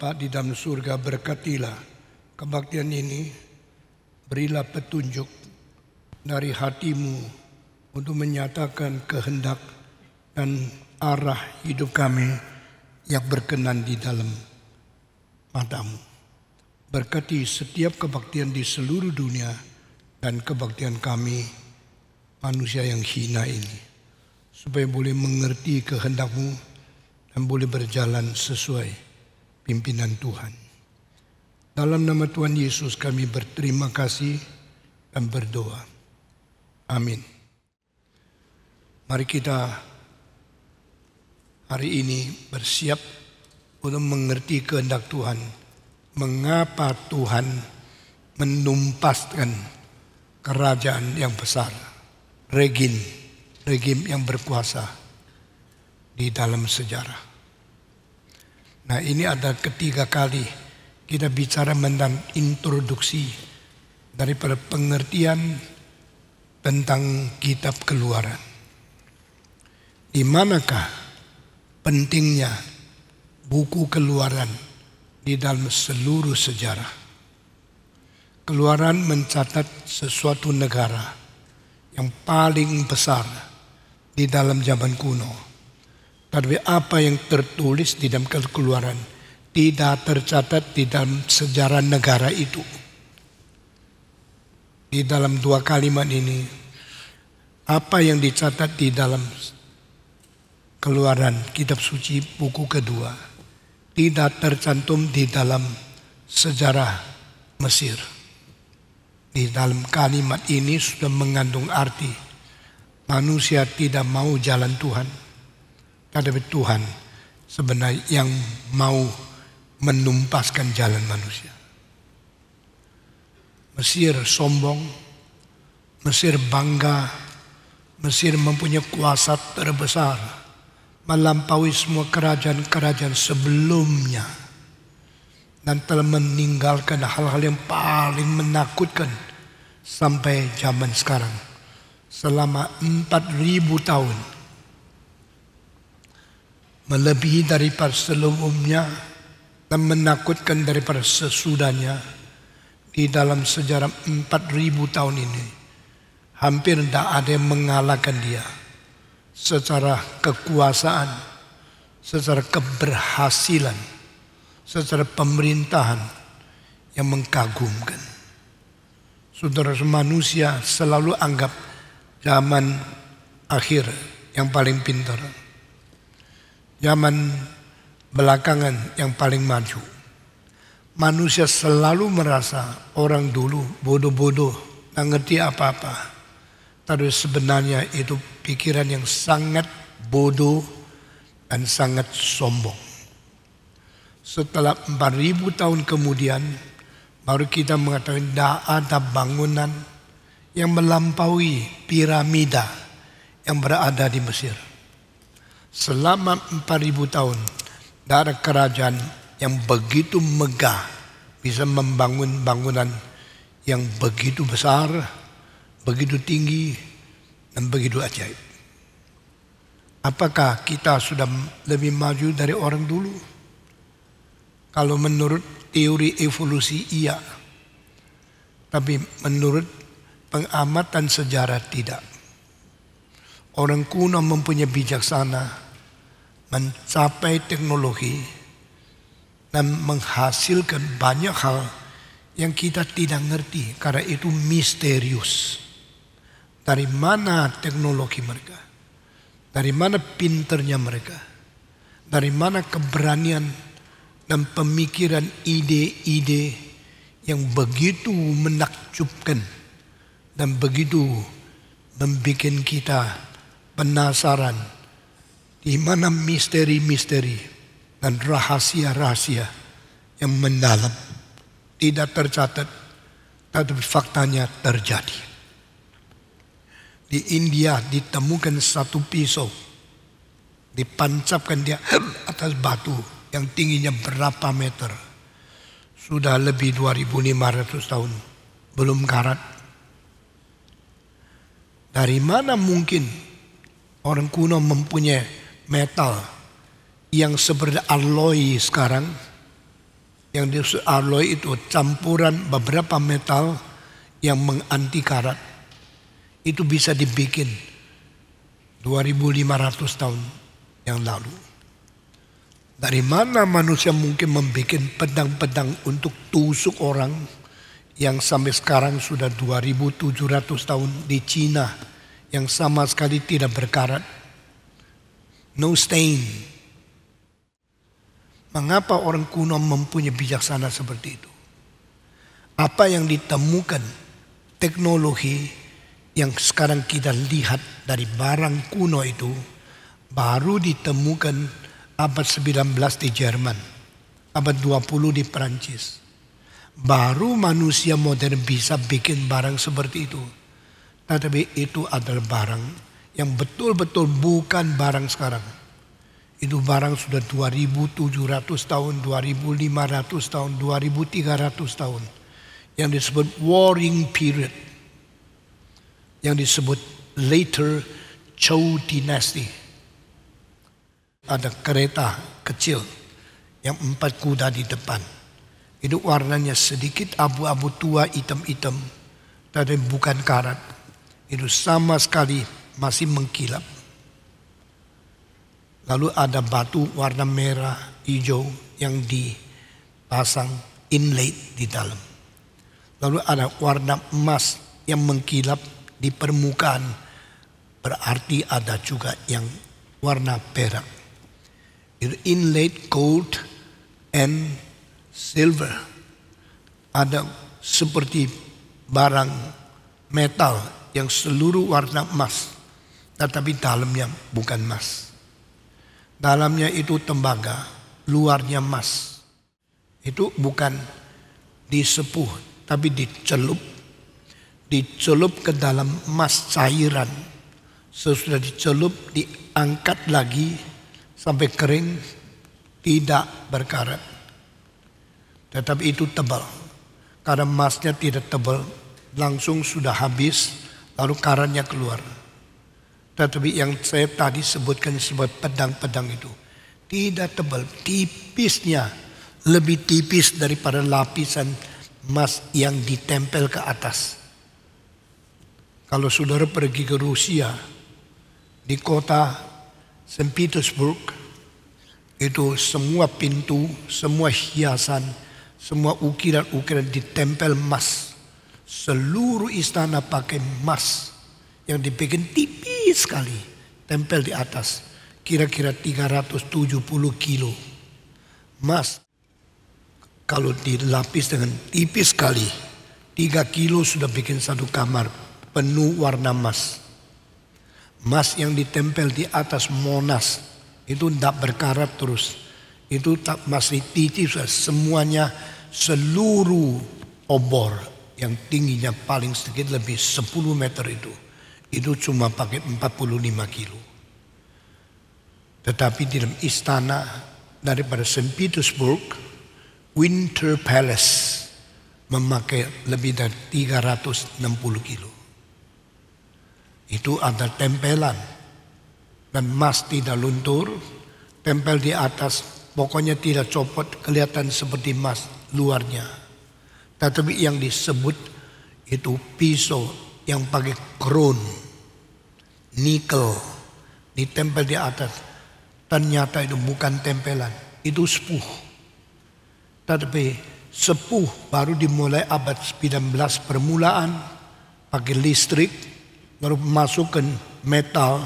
Bapa di dalam surga, berkatilah kebaktian ini, berilah petunjuk dari hatimu untuk menyatakan kehendak dan arah hidup kami yang berkenan di dalam matamu. Berkati setiap kebaktian di seluruh dunia dan kebaktian kami manusia yang hina ini, supaya boleh mengerti kehendakmu dan boleh berjalan sesuai pimpinan Tuhan. Dalam nama Tuhan Yesus kami berterima kasih dan berdoa. Amin. Mari kita hari ini bersiap untuk mengerti kehendak Tuhan. Mengapa Tuhan menumpaskan kerajaan yang besar, regim yang berkuasa di dalam sejarah. Nah, ini ada ketiga kali kita bicara tentang introduksi daripada pengertian tentang kitab Keluaran. Di manakah pentingnya buku Keluaran di dalam seluruh sejarah? Keluaran mencatat sesuatu negara yang paling besar di dalam zaman kuno. Tapi apa yang tertulis di dalam Keluaran tidak tercatat di dalam sejarah negara itu. Di dalam dua kalimat ini, apa yang dicatat di dalam Keluaran, kitab suci buku kedua, tidak tercantum di dalam sejarah Mesir. Di dalam kalimat ini sudah mengandung arti manusia tidak mau jalan Tuhan. Tetapi Tuhan sebenarnya yang mau menumpaskan jalan manusia. Mesir sombong, Mesir bangga, Mesir mempunyai kuasa terbesar, melampaui semua kerajaan-kerajaan sebelumnya, dan telah meninggalkan hal-hal yang paling menakutkan sampai zaman sekarang. Selama 4.000 tahun, melebihi daripada sebelumnya dan menakutkan daripada sesudahnya. Di dalam sejarah 4.000 tahun ini, hampir tidak ada yang mengalahkan dia secara kekuasaan, secara keberhasilan, secara pemerintahan yang mengagumkan. Saudara, manusia selalu anggap zaman akhir yang paling pintar, zaman belakangan yang paling maju. Manusia selalu merasa orang dulu bodoh-bodoh, tak ngerti apa-apa. Tapi sebenarnya itu pikiran yang sangat bodoh dan sangat sombong. Setelah 4.000 tahun kemudian, baru kita mengatakan tidak ada bangunan yang melampaui piramida yang berada di Mesir. Selama 4.000 tahun, tidak ada kerajaan yang begitu megah bisa membangun bangunan yang begitu besar, begitu tinggi, dan begitu ajaib. Apakah kita sudah lebih maju dari orang dulu? Kalau menurut teori evolusi iya, tapi menurut pengamatan sejarah tidak. Orang kuno mempunyai bijaksana, mencapai teknologi dan menghasilkan banyak hal yang kita tidak ngerti karena itu misterius. Dari mana teknologi mereka? Dari mana pinternya mereka? Dari mana keberanian dan pemikiran ide-ide yang begitu menakjubkan dan begitu membuat kita penasaran? Di mana misteri-misteri dan rahasia-rahasia yang mendalam tidak tercatat, tapi faktanya terjadi. Di India ditemukan satu pisau, dipancapkan dia atas batu yang tingginya berapa meter. Sudah lebih 2.500 tahun, belum karat. Dari mana mungkin orang kuno mempunyai metal yang seperti alloy sekarang Yang disebut alloy itu campuran beberapa metal yang menganti karat. Itu bisa dibikin 2500 tahun yang lalu. Dari mana manusia mungkin membuat pedang-pedang untuk tusuk orang yang sampai sekarang sudah 2700 tahun di Cina yang sama sekali tidak berkarat, no stain. Mengapa orang kuno mempunyai bijaksana seperti itu? Apa yang ditemukan teknologi yang sekarang kita lihat dari barang kuno itu baru ditemukan abad 19 di Jerman, abad 20 di Perancis. Baru manusia modern bisa bikin barang seperti itu. Tetapi itu adalah barang yang betul-betul bukan barang sekarang. Itu barang sudah 2700 tahun, 2500 tahun, 2300 tahun. Yang disebut Warring Period. Yang disebut later Zhou Dynasty. Ada kereta kecil yang 4 kuda di depan. Itu warnanya sedikit abu-abu tua, hitam-hitam, tapi bukan karat. Itu sama sekali masih mengkilap. Lalu ada batu warna merah, hijau yang dipasang inlay di dalam. Lalu ada warna emas yang mengkilap di permukaan, berarti ada juga yang warna perak. Itu inlaid gold and silver. Ada seperti barang metal yang seluruh warna emas, tetapi dalamnya bukan emas. Dalamnya itu tembaga, luarnya emas. Itu bukan disepuh, tapi dicelup. Dicelup ke dalam emas cairan. Sesudah dicelup, diangkat lagi sampai kering, tidak berkarat. Tetapi itu tebal. Karena emasnya tidak tebal, langsung sudah habis, lalu karatnya keluar. Tetapi yang saya tadi sebutkan sebagai pedang-pedang itu tidak tebal, tipisnya lebih tipis daripada lapisan emas yang ditempel ke atas. Kalau saudara pergi ke Rusia, di kota St. Petersburg, itu semua pintu, semua hiasan, semua ukiran-ukiran ditempel emas. Seluruh istana pakai emas yang dibikin tipis sekali, tempel di atas, kira-kira 370 kilo emas. Kalau dilapis dengan tipis sekali, 3 kilo sudah bikin satu kamar penuh warna emas. Emas yang ditempel di atas Monas itu tidak berkarat terus. Itu tak masih tipis, semuanya seluruh obor yang tingginya paling sedikit lebih 10 meter itu cuma pakai 45 kilo. Tetapi di dalam istana daripada St. Petersburg, Winter Palace memakai lebih dari 360 kilo. Itu ada tempelan dan emas tidak luntur, tempel di atas, pokoknya tidak copot, kelihatan seperti emas luarnya. Tetapi yang disebut itu pisau yang pakai crown, nikel, ditempel di atas. Ternyata itu bukan tempelan, itu sepuh. Tetapi sepuh baru dimulai abad 19 permulaan, pakai listrik, baru masukkan metal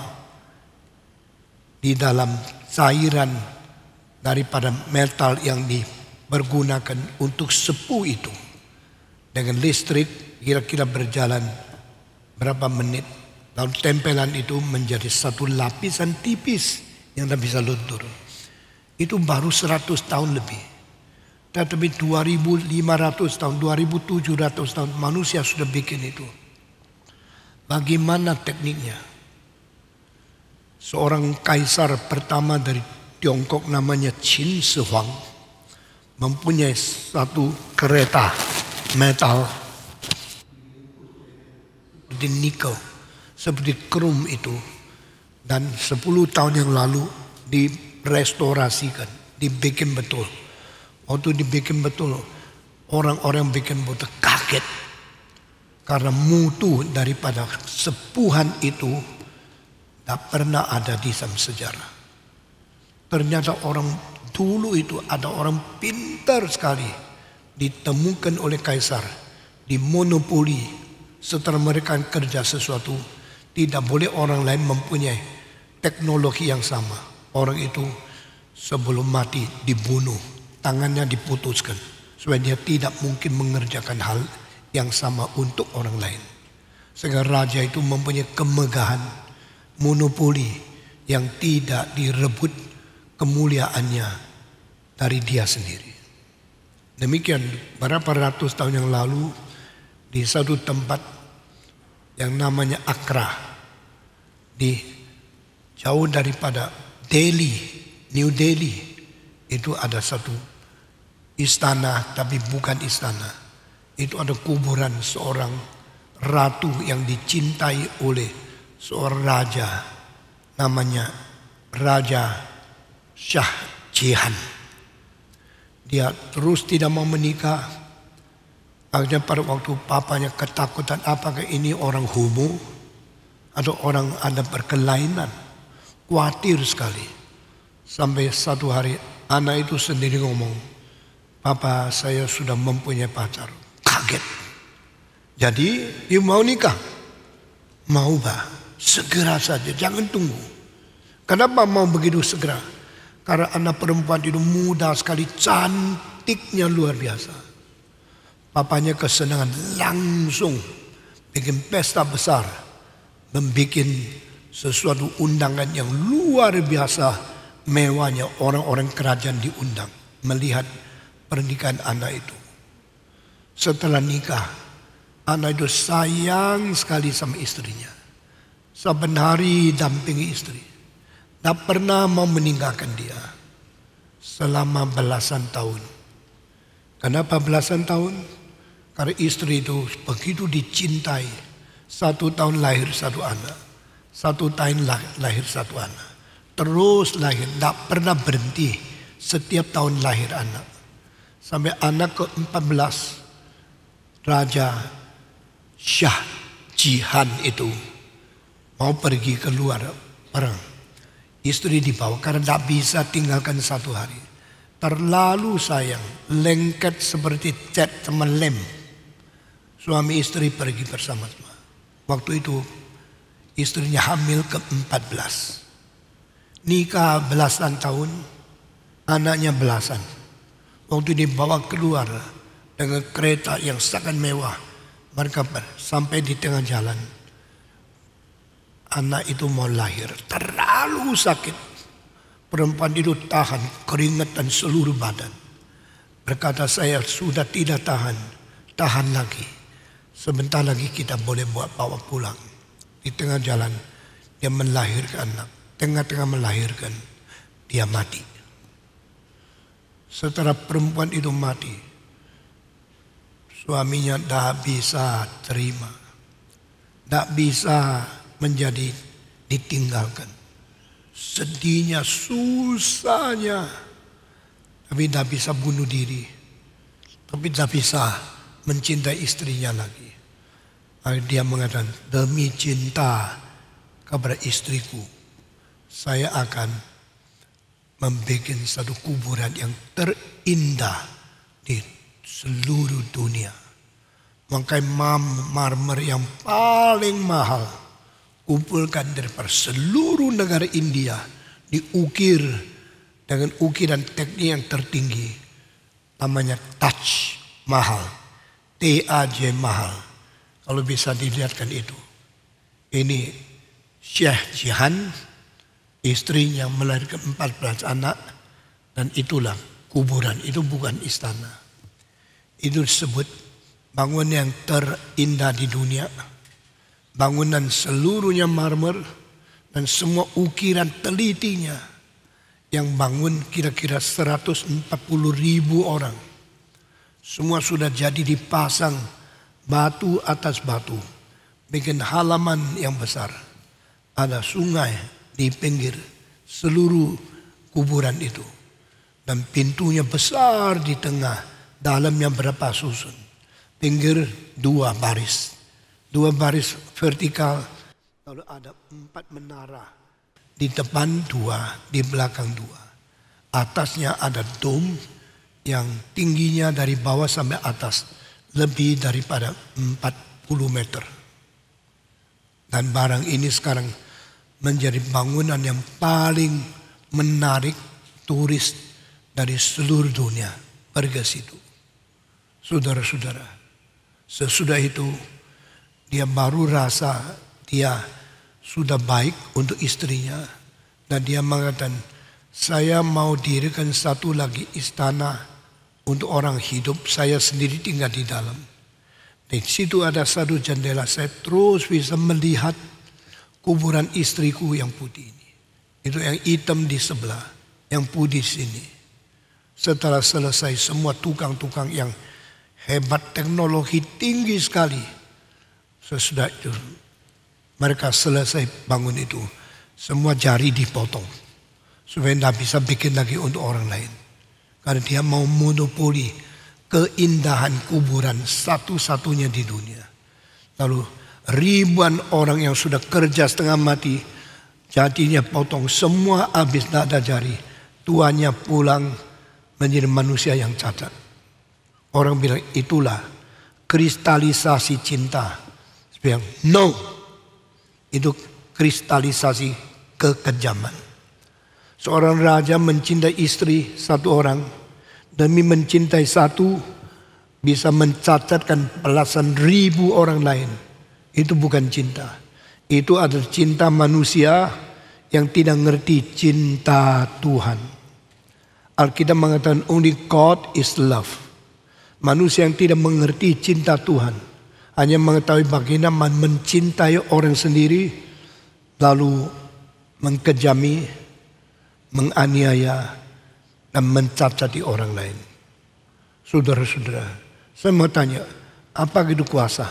di dalam cairan daripada metal yang dipergunakan untuk sepuh itu. Dengan listrik kira-kira berjalan berapa menit, lalu tempelan itu menjadi satu lapisan tipis yang tidak bisa luntur. Itu baru 100 tahun lebih. Tetapi 2500 tahun, 2700 tahun manusia sudah bikin itu. Bagaimana tekniknya? Seorang kaisar pertama dari Tiongkok namanya Qin Shi Huang mempunyai satu kereta metal seperti nikel, seperti krom itu, dan 10 tahun yang lalu direstorasikan, dibikin betul. Waktu dibikin betul, orang-orang bikin betul kaget. Karena mutu daripada sepuhan itu tak pernah ada di dalam sejarah. Ternyata orang dulu itu ada orang pintar sekali. Ditemukan oleh kaisar. Dimonopoli. Setelah mereka kerja sesuatu, tidak boleh orang lain mempunyai teknologi yang sama. Orang itu sebelum mati dibunuh. Tangannya diputuskan. Supaya dia tidak mungkin mengerjakan hal yang sama untuk orang lain. Sehingga raja itu mempunyai kemegahan, monopoli yang tidak direbut kemuliaannya dari dia sendiri. Demikian berapa ratus tahun yang lalu di satu tempat yang namanya Accra, di jauh daripada Delhi, New Delhi, itu ada satu istana tapi bukan istana. Itu ada kuburan seorang ratu yang dicintai oleh seorang raja, namanya Raja Shah Jahan. Dia terus tidak mau menikah. Akhirnya pada waktu papanya ketakutan, apakah ini orang homo atau orang ada perkelainan. Khawatir sekali. Sampai satu hari anak itu sendiri ngomong, "Papa, saya sudah mempunyai pacar." Kaget. Jadi dia mau nikah. Mau bah, segera saja, jangan tunggu. Kenapa mau begitu segera? Karena anak perempuan itu muda sekali, cantiknya luar biasa. Papanya kesenangan langsung bikin pesta besar. Membikin sesuatu undangan yang luar biasa mewahnya. Orang-orang kerajaan diundang melihat pernikahan anak itu. Setelah nikah, anak itu sayang sekali sama istrinya. Saben hari dampingi istri. Tak pernah mau meninggalkan dia. Selama belasan tahun. Kenapa belasan tahun? Karena istri itu begitu dicintai. 1 tahun lahir 1 anak. 1 tahun lahir 1 anak. Terus lahir, tak pernah berhenti. Setiap tahun lahir anak. Sampai anak ke-14. Raja Shah Jahan itu mau pergi keluar perang. Istri dibawa karena tidak bisa tinggalkan 1 hari. Terlalu sayang, lengket seperti cat sama lem. Suami istri pergi bersama-sama. Waktu itu istrinya hamil ke-14. Nikah belasan tahun, anaknya belasan. Waktu dibawa keluar dengan kereta yang sangat mewah, mereka sampai di tengah jalan. Anak itu mau lahir, terlalu sakit. Perempuan itu tahan keringat dan seluruh badan. Berkata, "Saya sudah tidak tahan, tahan lagi. Sebentar lagi kita boleh bawa pulang." Di tengah jalan dia melahirkan anak. Tengah-tengah melahirkan dia mati. Setelah perempuan itu mati, suaminya tak bisa terima. Tak bisa menjadi ditinggalkan. Sedihnya, susahnya. Tapi tak bisa bunuh diri. Tapi tak bisa mencintai istrinya lagi. Dia mengatakan, "Demi cinta kepada istriku, saya akan membuat satu kuburan yang terindah di seluruh dunia. Memakai marmer yang paling mahal. Kumpulkan dari seluruh negara India. Diukir dengan ukiran teknik yang tertinggi. Namanya Taj Mahal. T-A-J Mahal. Kalau bisa dilihatkan itu. Ini Shah Jahan. Istrinya melahirkan 14 anak. Dan itulah kuburan. Itu bukan istana. Itu disebut bangunan yang terindah di dunia. Bangunan seluruhnya marmer dan semua ukiran telitinya. Yang bangun kira-kira 140.000 orang. Semua sudah jadi dipasang batu atas batu. Bikin halaman yang besar. Ada sungai di pinggir seluruh kuburan itu. Dan pintunya besar di tengah, dalamnya berapa susun. Pinggir 2 baris. 2 baris vertikal, lalu ada 4 menara. Di depan 2, di belakang 2. Atasnya ada dom yang tingginya dari bawah sampai atas lebih daripada 40 meter. Dan barang ini sekarang menjadi bangunan yang paling menarik turis dari seluruh dunia pergi ke situ. Saudara-saudara, sesudah itu dia baru rasa dia sudah baik untuk istrinya. Dan dia mengatakan, saya mau dirikan satu lagi istana untuk orang hidup. Saya sendiri tinggal di dalam. Di situ ada satu jendela. Saya terus bisa melihat kuburan istriku yang putih ini. Itu yang hitam di sebelah, yang putih di sini. Setelah selesai semua tukang-tukang yang hebat, teknologi tinggi sekali. Sesudah itu mereka selesai bangun itu, semua jari dipotong supaya tidak bisa bikin lagi untuk orang lain. Karena dia mau monopoli keindahan kuburan satu-satunya di dunia. Lalu ribuan orang yang sudah kerja setengah mati, jadinya potong semua habis, tidak ada jari. Tuannya pulang menjadi manusia yang cacat. Orang bilang itulah kristalisasi cinta. Saya bilang no, itu kristalisasi kekejaman. Seorang raja mencintai istri satu orang, demi mencintai satu bisa mencacatkan belasan ribu orang lain. Itu bukan cinta. Itu adalah cinta manusia yang tidak ngerti cinta Tuhan. Alkitab mengatakan only God is love. Manusia yang tidak mengerti cinta Tuhan, hanya mengetahui bagaimana mencintai orang sendiri, lalu mengkejami, menganiaya, dan mencacati orang lain. Saudara-saudara, saya mau tanya, apa itu kuasa?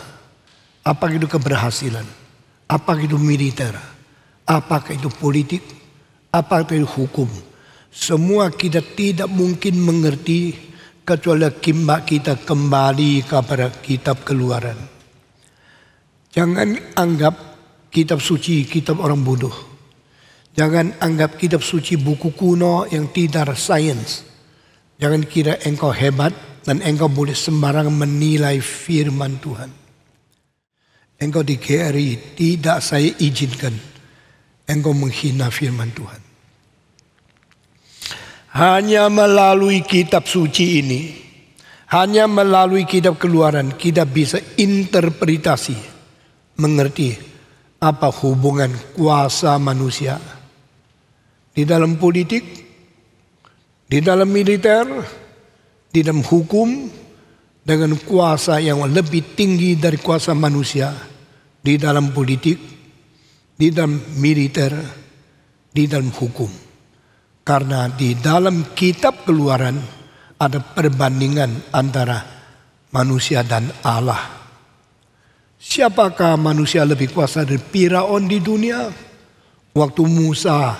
Apa itu keberhasilan? Apa itu militer? Apakah itu politik? Apa itu hukum? Semua kita tidak mungkin mengerti kecuali kita kembali kepada kitab Keluaran. Jangan anggap kitab suci kitab orang bodoh. Jangan anggap kitab suci buku kuno yang tidak sains. Jangan kira engkau hebat dan engkau boleh sembarangan menilai firman Tuhan. Engkau di KRI tidak saya izinkan engkau menghina firman Tuhan. Hanya melalui kitab suci ini, hanya melalui kitab Keluaran kita bisa interpretasi, mengerti apa hubungan kuasa manusia di dalam politik, di dalam militer, di dalam hukum, dengan kuasa yang lebih tinggi dari kuasa manusia di dalam politik, di dalam militer, di dalam hukum. Karena di dalam kitab Keluaran ada perbandingan antara manusia dan Allah. Siapakah manusia lebih kuasa dari Firaun di dunia? Waktu Musa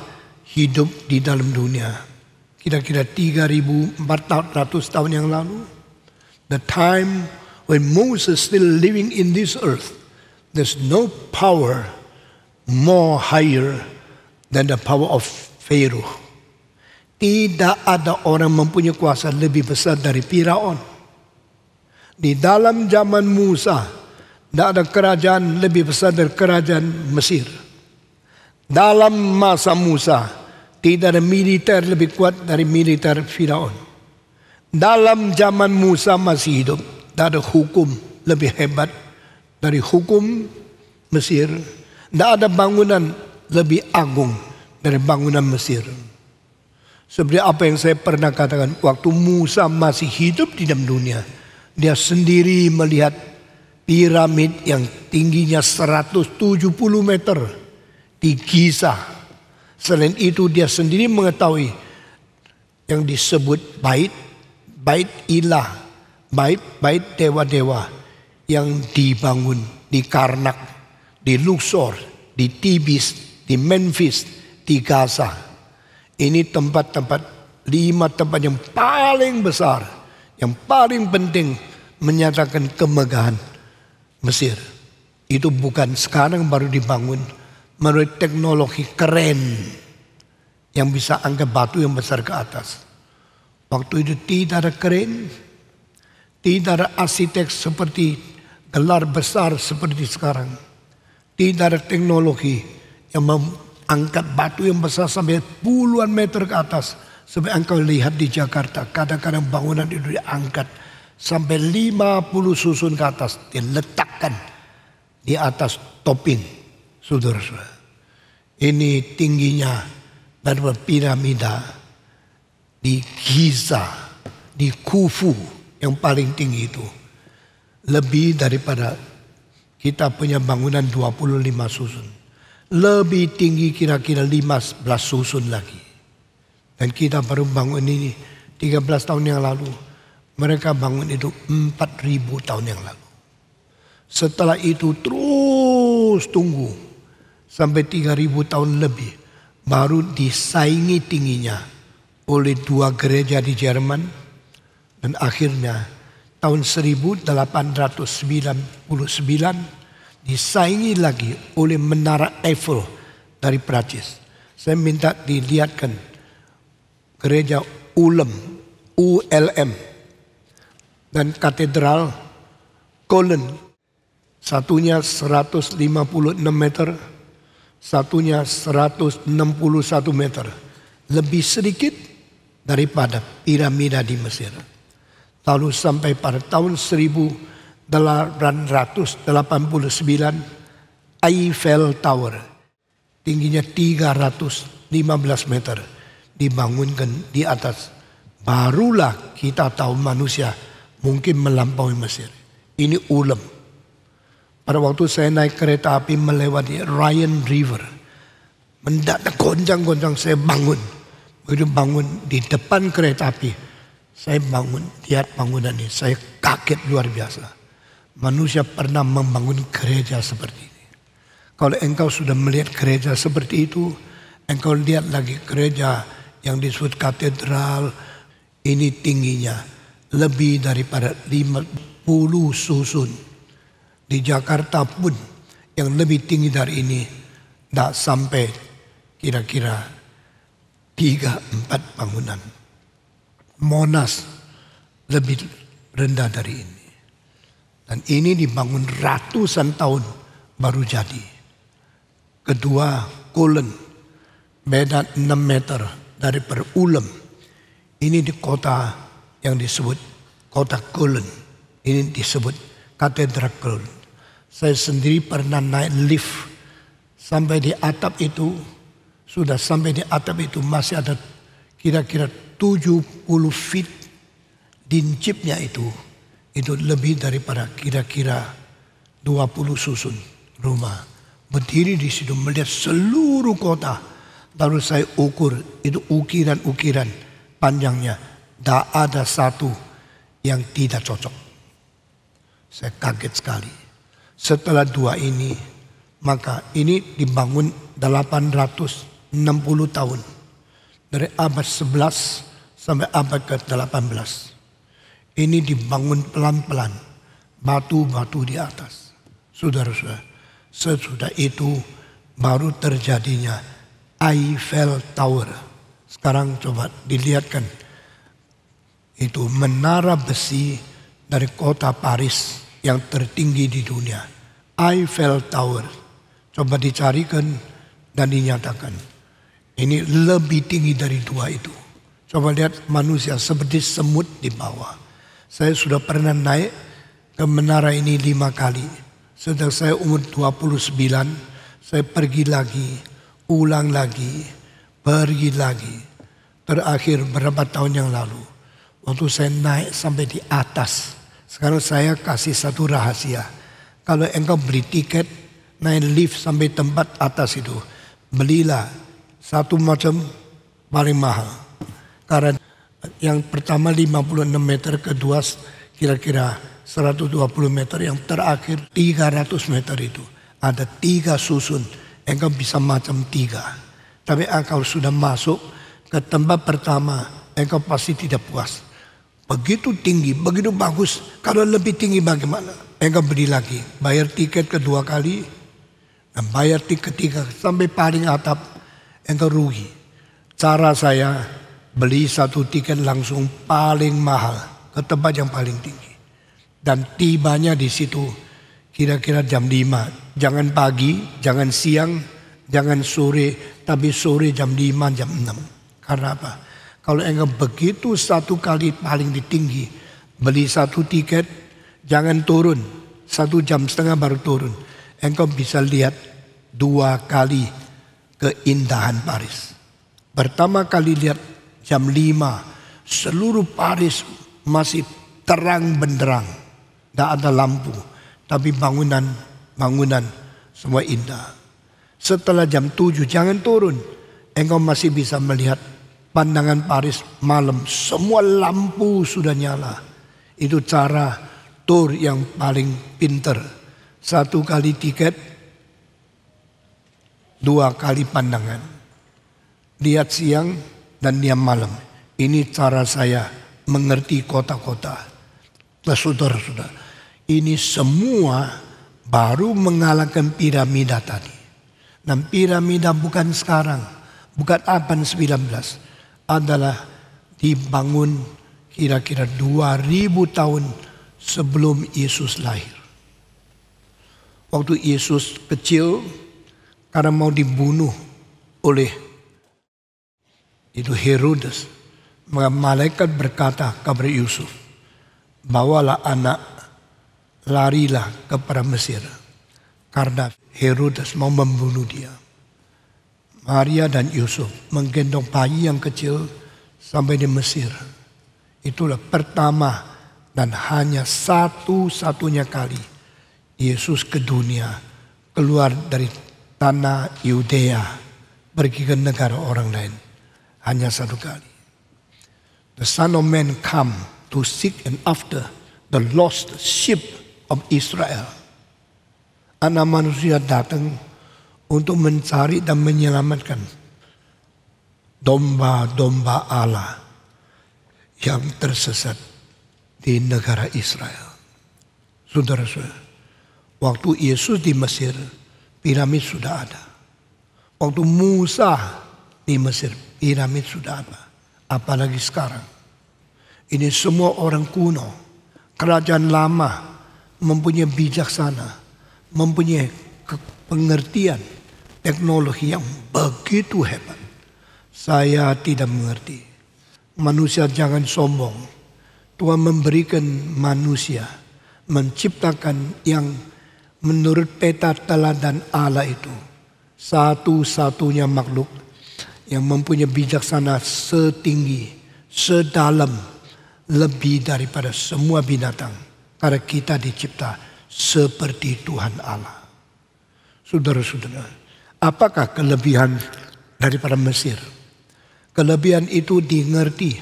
hidup di dalam dunia, kira-kira 3.400 tahun yang lalu. The time when Moses still living in this earth, there's no power more higher than the power of Pharaoh. Tidak ada orang mempunyai kuasa lebih besar dari Firaun. Di dalam zaman Musa, tidak ada kerajaan lebih besar dari kerajaan Mesir. Dalam masa Musa, tidak ada militer lebih kuat dari militer Firaun. Dalam zaman Musa masih hidup, tidak ada hukum lebih hebat dari hukum Mesir. Tidak ada bangunan lebih agung dari bangunan Mesir. Seperti apa yang saya pernah katakan, waktu Musa masih hidup di dalam dunia, dia sendiri melihat piramid yang tingginya 170 meter di Giza. Selain itu dia sendiri mengetahui yang disebut bait ilah, bait dewa-dewa yang dibangun di Karnak, di Luxor, di Tibis, di Memphis, di Gaza. Ini tempat-tempat 5 tempat yang paling besar, yang paling penting menyatakan kemegahan Mesir. Itu bukan sekarang baru dibangun, menurut teknologi keren yang bisa angkat batu yang besar ke atas. Waktu itu tidak ada keren, tidak ada arsitek seperti gelar besar seperti sekarang. Tidak ada teknologi yang mengangkat batu yang besar sampai puluhan meter ke atas. Sampai engkau lihat di Jakarta, kadang-kadang bangunan itu diangkat sampai 50 susun ke atas. Diletakkan di atas toping, saudara-saudara. Ini tingginya dari piramida di Giza, di Khufu yang paling tinggi itu. Lebih daripada kita punya bangunan 25 susun. Lebih tinggi kira-kira 15 susun lagi. Dan kita baru bangun ini 13 tahun yang lalu. Mereka bangun itu 4.000 tahun yang lalu. Setelah itu terus tunggu sampai 3.000 tahun lebih. Baru disaingi tingginya oleh 2 gereja di Jerman. Dan akhirnya tahun 1899 disaingi lagi oleh Menara Eiffel dari Prancis. Saya minta dilihatkan gereja ULM dan katedral Cologne. Satunya 156 meter, satunya 161 meter. Lebih sedikit daripada piramida di Mesir. Lalu sampai pada tahun 1889 Eiffel Tower tingginya 315 meter dibangunkan di atas. Barulah kita tahu manusia mungkin melampaui Mesir. Ini ULM. Pada waktu saya naik kereta api melewati Rhine River, mendadak goncang-goncang saya bangun. Begitu bangun di depan kereta api, saya bangun, lihat bangunan ini, saya kaget luar biasa. Manusia pernah membangun gereja seperti ini. Kalau engkau sudah melihat gereja seperti itu, engkau lihat lagi gereja yang disebut katedral, ini tingginya lebih daripada 50 susun. Di Jakarta pun yang lebih tinggi dari ini tidak sampai kira-kira 3-4 bangunan. Monas lebih rendah dari ini. Dan ini dibangun ratusan tahun baru jadi. Kedua, Cologne beda 6 meter dari ULM. Ini di kota yang disebut kota Cologne. Ini disebut katedral Cologne. Saya sendiri pernah naik lift sampai di atap itu. Sudah sampai di atap itu masih ada kira-kira 70 feet dincipnya itu. Itu lebih daripada kira-kira 20 susun rumah. Berdiri di situ melihat seluruh kota. Lalu saya ukur itu ukiran-ukiran panjangnya. Tak ada satu yang tidak cocok. Saya kaget sekali. Setelah 2 ini, maka ini dibangun 860 tahun. Dari abad 11 sampai abad ke-18. Ini dibangun pelan-pelan. Batu-batu di atas. Saudara-saudara, sesudah itu baru terjadinya Eiffel Tower. Sekarang coba dilihatkan. Itu menara besi dari kota Paris yang tertinggi di dunia. Eiffel Tower. Coba dicarikan dan dinyatakan. Ini lebih tinggi dari 2 itu. Coba lihat manusia seperti semut di bawah. Saya sudah pernah naik ke menara ini 5 kali. Sejak saya umur 29, saya pergi lagi. Ulang lagi, pergi lagi. Terakhir berapa tahun yang lalu, waktu saya naik sampai di atas. Sekarang saya kasih satu rahasia. Kalau engkau beli tiket naik lift sampai tempat atas itu, belilah satu macam paling mahal. Karena yang pertama 56 meter, kedua kira-kira 120 meter, yang terakhir 300 meter itu. Ada 3 susun. Engkau bisa macam 3. Tapi engkau sudah masuk ke tempat pertama, engkau pasti tidak puas. Begitu tinggi, begitu bagus. Kalau lebih tinggi bagaimana? Engkau beli lagi, bayar tiket kedua kali, dan bayar tiket ketiga sampai paling atap, engkau rugi. Cara saya beli satu tiket langsung paling mahal ke tempat yang paling tinggi. Dan tibanya di situ kira-kira jam 5. Jangan pagi, jangan siang, jangan sore, tapi sore jam 5, jam 6. Karena apa? Kalau engkau begitu satu kali paling tinggi, beli satu tiket, jangan turun. 1,5 jam baru turun. Engkau bisa lihat 2 kali keindahan Paris. Pertama kali lihat jam 5, seluruh Paris masih terang benderang. Tidak ada lampu, tapi bangunan semua indah. Setelah jam 7 jangan turun. Engkau masih bisa melihat pandangan Paris malam. Semua lampu sudah nyala. Itu cara tur yang paling pinter. 1 kali tiket, 2 kali pandangan. Lihat siang dan lihat malam. Ini cara saya mengerti kota-kota. Saudara-saudara, ini semua baru mengalahkan piramida tadi. Dan piramida bukan sekarang, bukan abad 19. Adalah dibangun kira-kira 2000 tahun sebelum Yesus lahir. Waktu Yesus kecil, karena mau dibunuh oleh itu Herodes, maka malaikat berkata kepada Yusuf, bawalah anak, larilah kepada Mesir, karena Herodes mau membunuh dia. Maria dan Yusuf menggendong bayi yang kecil sampai di Mesir. Itulah pertama dan hanya satu-satunya kali Yesus ke dunia, keluar dari tanah Yudea, pergi ke negara orang lain. Hanya 1 kali. The Son of Man come to seek and after the lost sheep of Israel. Anak manusia datang untuk mencari dan menyelamatkan domba-domba Allah yang tersesat di negara Israel. Saudara-saudara, waktu Yesus di Mesir, piramid sudah ada. Waktu Musa di Mesir, piramid sudah ada. Apalagi sekarang. Ini semua orang kuno, kerajaan lama, mempunyai bijaksana, mempunyai pengertian teknologi yang begitu hebat. Saya tidak mengerti. Manusia jangan sombong. Tuhan memberikan manusia, menciptakan yang menurut peta teladan Allah itu. Satu-satunya makhluk yang mempunyai bijaksana setinggi, sedalam, lebih daripada semua binatang. Karena kita dicipta seperti Tuhan Allah. Saudara-saudara, apakah kelebihan daripada Mesir? Kelebihan itu dimengerti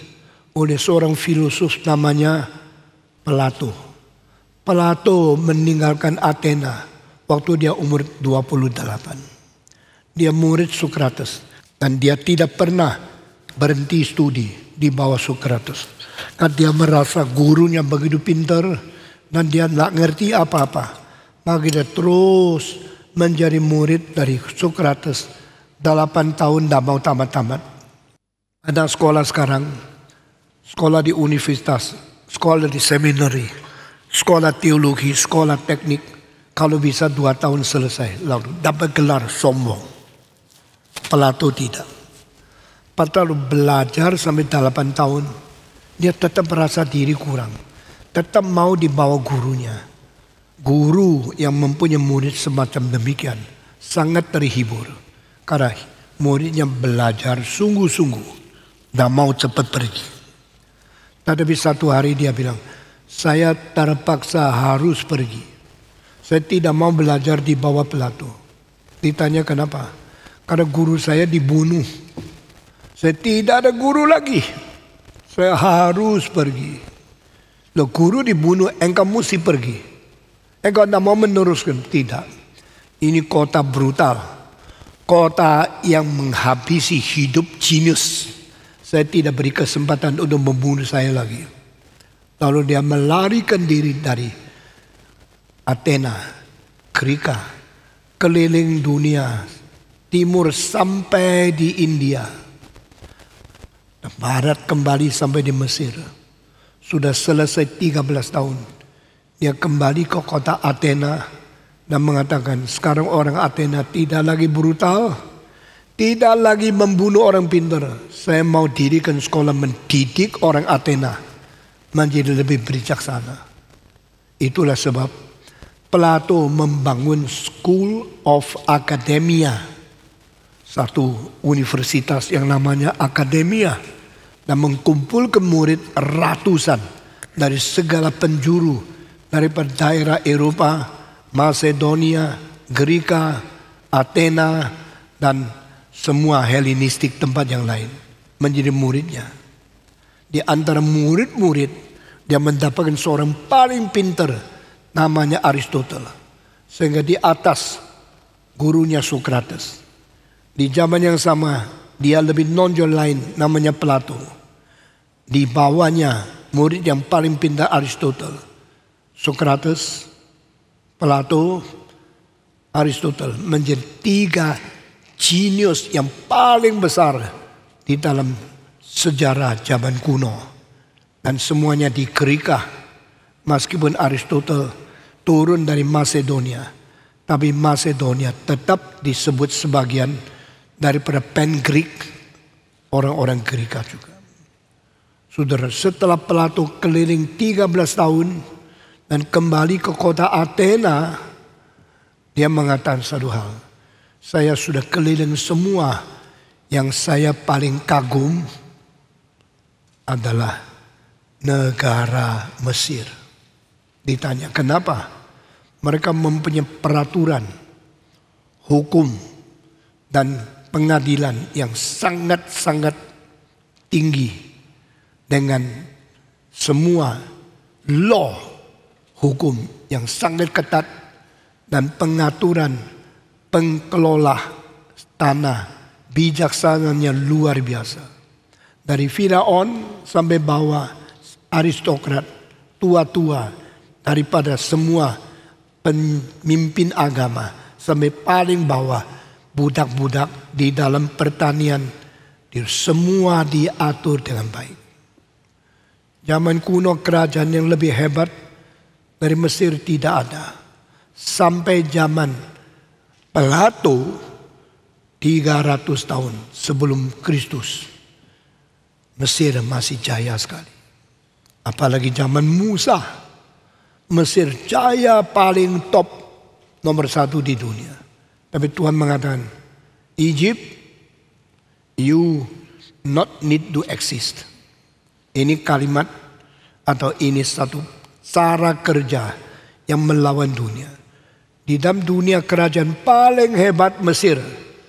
oleh seorang filosof namanya Plato. Plato meninggalkan Athena waktu dia umur 28. Dia murid Socrates dan dia tidak pernah berhenti studi di bawah Socrates. Karena dia merasa gurunya begitu pintar dan dia tidak ngerti apa-apa. Maka dia terus menjadi murid dari Socrates 8 tahun tidak mau tamat-tamat. Ada sekolah sekarang, sekolah di universitas, sekolah di seminari, sekolah teologi, sekolah teknik. Kalau bisa 2 tahun selesai, lalu dapat gelar sombong. Plato tidak. Plato belajar sampai 8 tahun, dia tetap merasa diri kurang. Tetap mau di bawah gurunya. Guru yang mempunyai murid semacam demikian sangat terhibur. Karena muridnya belajar sungguh-sungguh. Dan mau cepat pergi. Tetapi satu hari dia bilang, saya terpaksa harus pergi. Saya tidak mau belajar di bawah Plato. Ditanya kenapa? Karena guru saya dibunuh. Saya tidak ada guru lagi. Saya harus pergi. Loh, guru dibunuh, engkau mesti pergi. Engkau tidak mau meneruskan. Tidak. Ini kota brutal. Kota yang menghabisi hidup jenius. saya tidak beri kesempatan untuk membunuh saya lagi. Lalu dia melarikan diri dari Athena, Krika, keliling dunia, timur sampai di India, barat kembali sampai di Mesir. Sudah selesai 13 tahun. Dia kembali ke kota Athena dan mengatakan, sekarang orang Athena tidak lagi brutal, tidak lagi membunuh orang pintar. Saya mau dirikan sekolah mendidik orang Athena menjadi lebih bijaksana. Itulah sebab Plato membangun School of Academia, satu universitas yang namanya Akademia, dan mengumpulkan murid ratusan dari segala penjuru, daripada daerah Eropa, Macedonia, Greka, Athena, dan semua Helenistik tempat yang lain menjadi muridnya. Di antara murid-murid dia mendapatkan seorang paling pintar namanya Aristoteles, sehingga di atas gurunya Socrates. Di zaman yang sama dia lebih nonjol lain namanya Plato. Di bawahnya murid yang paling pintar Aristoteles, Socrates, Plato, Aristoteles, menjadi 3 jenius yang paling besar di dalam sejarah zaman kuno. Dan semuanya di Greka. Meskipun Aristoteles turun dari Macedonia, tapi Macedonia tetap disebut sebagian daripada pen Greek, orang-orang Greka juga. Saudara, setelah Plato keliling 13 tahun dan kembali ke kota Athena, dia mengatakan satu hal. Saya sudah keliling semua, yang saya paling kagum adalah negara Mesir. Ditanya, kenapa? Mereka mempunyai peraturan, hukum, dan pengadilan yang sangat-sangat tinggi. Dengan semua law, hukum yang sangat ketat, dan pengaturan pengelola tanah bijaksananya luar biasa. Dari Firaun sampai bawah aristokrat, tua-tua, daripada semua pemimpin agama sampai paling bawah budak-budak di dalam pertanian, semua diatur dengan baik. Zaman kuno kerajaan yang lebih hebat dari Mesir tidak ada. Sampai zaman Plato 300 tahun sebelum Kristus, Mesir masih jaya sekali. Apalagi zaman Musa, Mesir jaya paling top, nomor 1 di dunia. Tapi Tuhan mengatakan, Egypt, you not need to exist. Ini kalimat atau ini satu cara kerja yang melawan dunia. Di dalam dunia kerajaan paling hebat Mesir.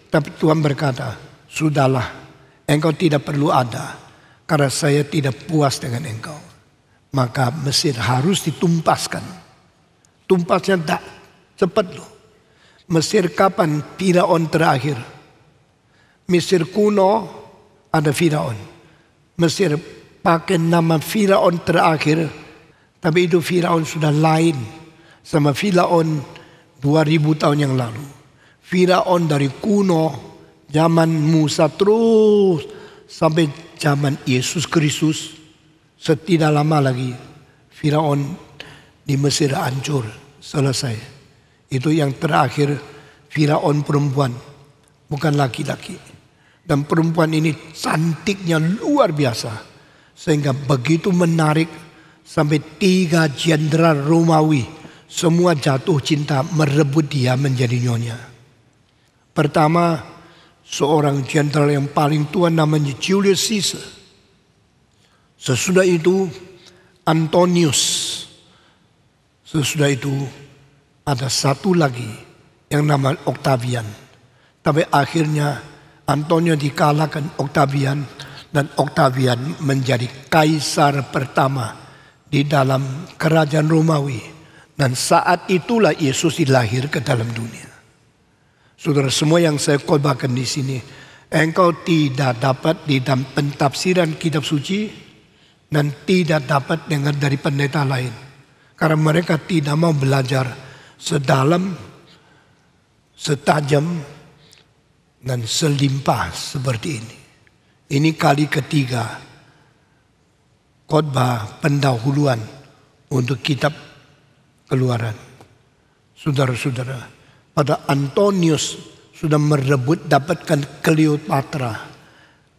Tapi Tuhan berkata, sudahlah, engkau tidak perlu ada, karena saya tidak puas dengan engkau. Maka Mesir harus ditumpaskan. Tumpasnya tak cepat loh. Mesir kapan Firaun terakhir? Mesir kuno ada Firaun. Mesir pakai nama Firaun terakhir, tapi itu Firaun sudah lain sama Firaun 2000 tahun yang lalu. Firaun dari kuno, zaman Musa terus sampai zaman Yesus Kristus. Setidak lama lagi Firaun di Mesir hancur, selesai. Itu yang terakhir Firaun perempuan, bukan laki-laki. Dan perempuan ini cantiknya luar biasa. Sehingga begitu menarik sampai 3 jenderal Romawi semua jatuh cinta merebut dia menjadi nyonya. Pertama, seorang jenderal yang paling tua namanya Julius Caesar. Sesudah itu Antonius. Sesudah itu ada satu lagi yang nama Octavian. Tapi akhirnya Antonio dikalahkan Octavian. Dan Octavian menjadi kaisar pertama di dalam kerajaan Romawi. Dan saat itulah Yesus dilahir ke dalam dunia. Saudara semua yang saya khotbahkan di sini, Engkau tidak dapat di dalam pentafsiran kitab suci dan tidak dapat dengar dari pendeta lain. Karena mereka tidak mau belajar sedalam, setajam, dan selimpah seperti ini. Ini kali ketiga khotbah pendahuluan untuk kitab Keluaran. Saudara-saudara, pada Antonius sudah merebut dapatkan Kleopatra.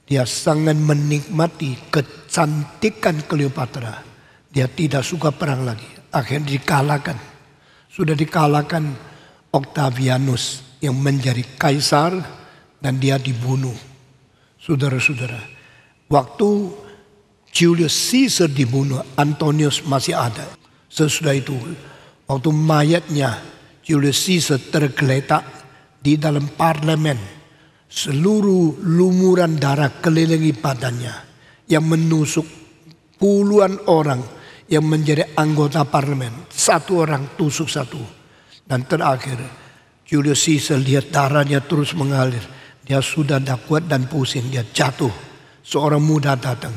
Dia sangat menikmati kecantikan Kleopatra. Dia tidak suka perang lagi. Akhirnya dikalahkan. Sudah dikalahkan Octavianus yang menjadi kaisar dan dia dibunuh. Saudara-saudara, waktu Julius Caesar dibunuh, Antonius masih ada. Sesudah itu, waktu mayatnya Julius Caesar tergeletak di dalam parlemen, seluruh lumuran darah kelilingi badannya yang menusuk puluhan orang yang menjadi anggota parlemen. Satu orang tusuk satu. Dan terakhir Julius Caesar lihat darahnya terus mengalir. Dia sudah tidak kuat dan pusing. Dia jatuh. Seorang muda datang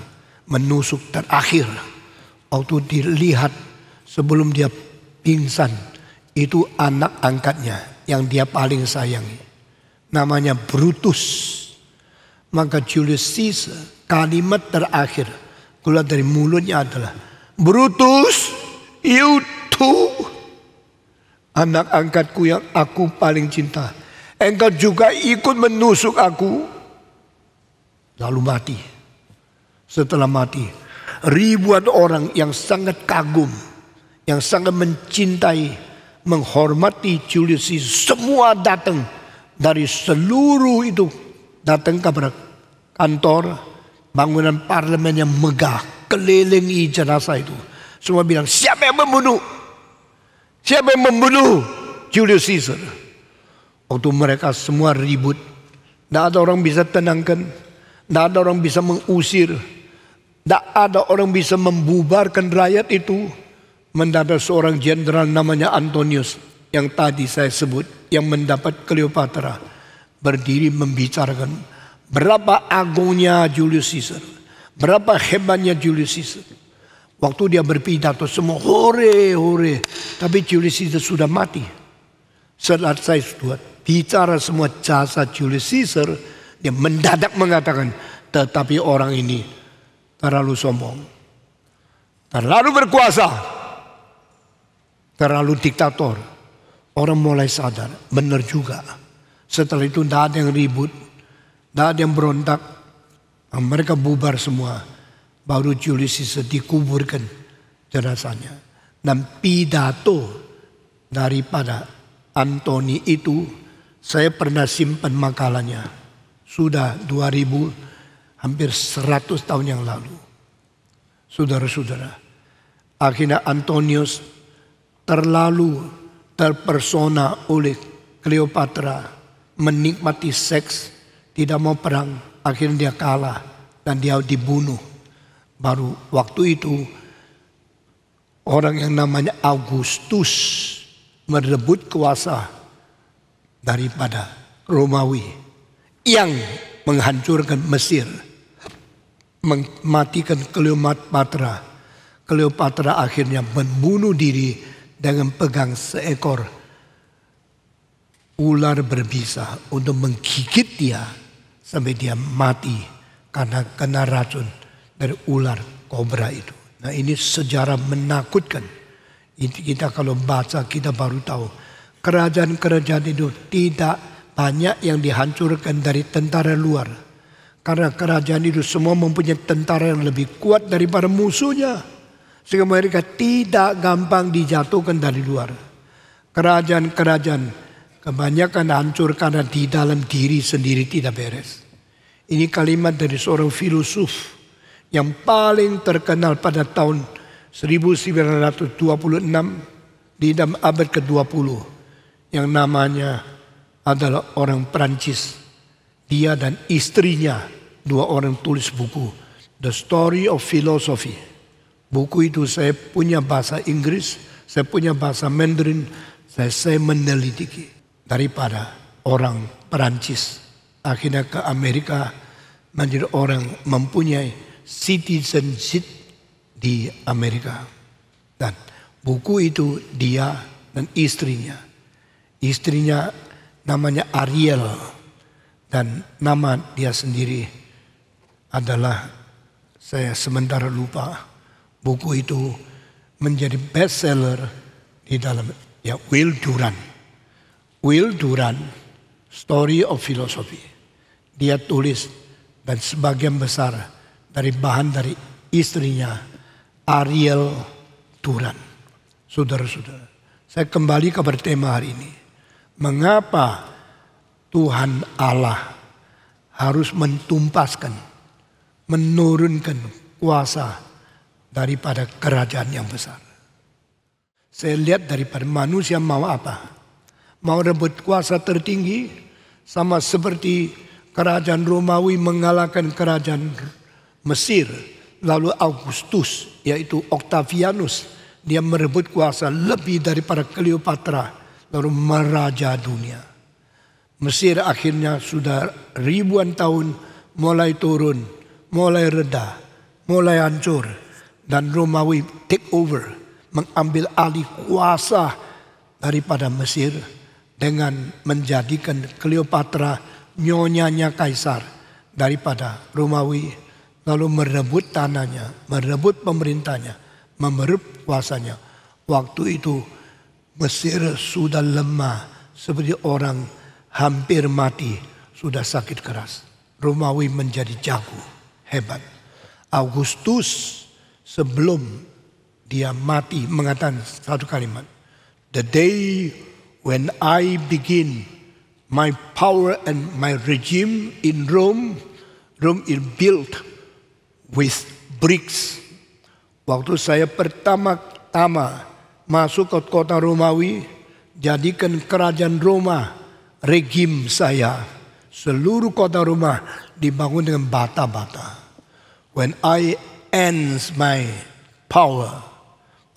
menusuk terakhir. Waktu dilihat sebelum dia pingsan, itu anak angkatnya yang dia paling sayangi. Namanya Brutus. Maka Julius Caesar kalimat terakhir keluar dari mulutnya adalah, Brutus, you too, anak angkatku yang aku paling cinta, engkau juga ikut menusuk aku. Lalu mati. Setelah mati, ribuan orang yang sangat kagum, yang sangat mencintai, menghormati Julius Caesar, semua datang dari seluruh itu, datang ke kantor bangunan parlemen yang megah, kelilingi jenazah itu. Semua bilang, siapa yang membunuh? Siapa yang membunuh Julius Caesar? Waktu mereka semua ribut, tidak ada orang bisa tenangkan, tidak ada orang bisa mengusir, tidak ada orang bisa membubarkan rakyat itu. Mendapat seorang jenderal namanya Antonius yang tadi saya sebut, yang mendapat Kleopatra, berdiri membicarakan berapa agungnya Julius Caesar, berapa hebatnya Julius Caesar. Waktu dia berpidato semua hore hore, tapi Julius Caesar sudah mati. Setelah saya sudah bicara semua jasa Julius Caesar, dia mendadak mengatakan, tetapi orang ini terlalu sombong, terlalu berkuasa, terlalu diktator. Orang mulai sadar, benar juga. Setelah itu tidak ada yang ribut, tidak ada yang berontak. Mereka bubar semua. Baru Julius Caesar dikuburkan jenazahnya. Dan pidato daripada Antoni itu, saya pernah simpan makalahnya. Sudah 2000, hampir 100 tahun yang lalu. Saudara-saudara, akhirnya Antonius terlalu terpersona oleh Kleopatra, menikmati seks, tidak mau perang, akhirnya dia kalah dan dia dibunuh. Baru waktu itu orang yang namanya Augustus merebut kuasa daripada Romawi yang menghancurkan Mesir, mematikan Kleopatra. Kleopatra akhirnya membunuh diri dengan pegang seekor ular berbisa untuk menggigit dia sampai dia mati karena kena racun dari ular kobra itu. Nah, ini sejarah menakutkan. Kita kalau baca kita baru tahu kerajaan-kerajaan itu tidak banyak yang dihancurkan dari tentara luar. Karena kerajaan itu semua mempunyai tentara yang lebih kuat daripada musuhnya. Sehingga mereka tidak gampang dijatuhkan dari luar. Kerajaan-kerajaan kebanyakan hancur karena di dalam diri sendiri tidak beres. Ini kalimat dari seorang filosof yang paling terkenal pada tahun 1926 di dalam abad ke-20. Yang namanya adalah orang Prancis. Dia dan istrinya, dua orang tulis buku, The Story of Philosophy. Buku itu saya punya bahasa Inggris, saya punya bahasa Mandarin, saya meneliti daripada orang Perancis. akhirnya ke Amerika menjadi orang mempunyai citizenship di Amerika. Dan buku itu dia dan istrinya. Istrinya namanya Ariel dan nama dia sendiri adalah, saya sementara lupa. Buku itu menjadi bestseller di dalam Will Durant. Will Durant, Story of Philosophy. Dia tulis dan sebagian besar dari bahan dari istrinya Ariel Durant. Saudara-saudara, saya kembali ke tema hari ini. Mengapa Tuhan Allah harus mentumpaskan, menurunkan kuasa daripada kerajaan yang besar? Saya lihat daripada manusia mau apa? Mau rebut kuasa tertinggi, sama seperti kerajaan Romawi mengalahkan kerajaan Mesir. Lalu Augustus, yaitu Octavianus, dia merebut kuasa lebih daripada Cleopatra, lalu meraja dunia. Mesir akhirnya sudah ribuan tahun mulai turun, mulai reda, mulai hancur. Dan Romawi take over, mengambil alih kuasa daripada Mesir dengan menjadikan Cleopatra nyonyanya kaisar daripada Romawi, lalu merebut tanahnya, merebut pemerintahnya, merebut kuasanya. Waktu itu Mesir sudah lemah seperti orang hampir mati, sudah sakit keras. Romawi menjadi jago, hebat. Augustus sebelum dia mati mengatakan satu kalimat, "The day when I begin my power and my regime in Rome, Rome is built with bricks." Waktu saya pertama-tama masuk ke kota Romawi, jadikan kerajaan Roma regim saya. Seluruh kota Roma dibangun dengan bata-bata. When I ends my power,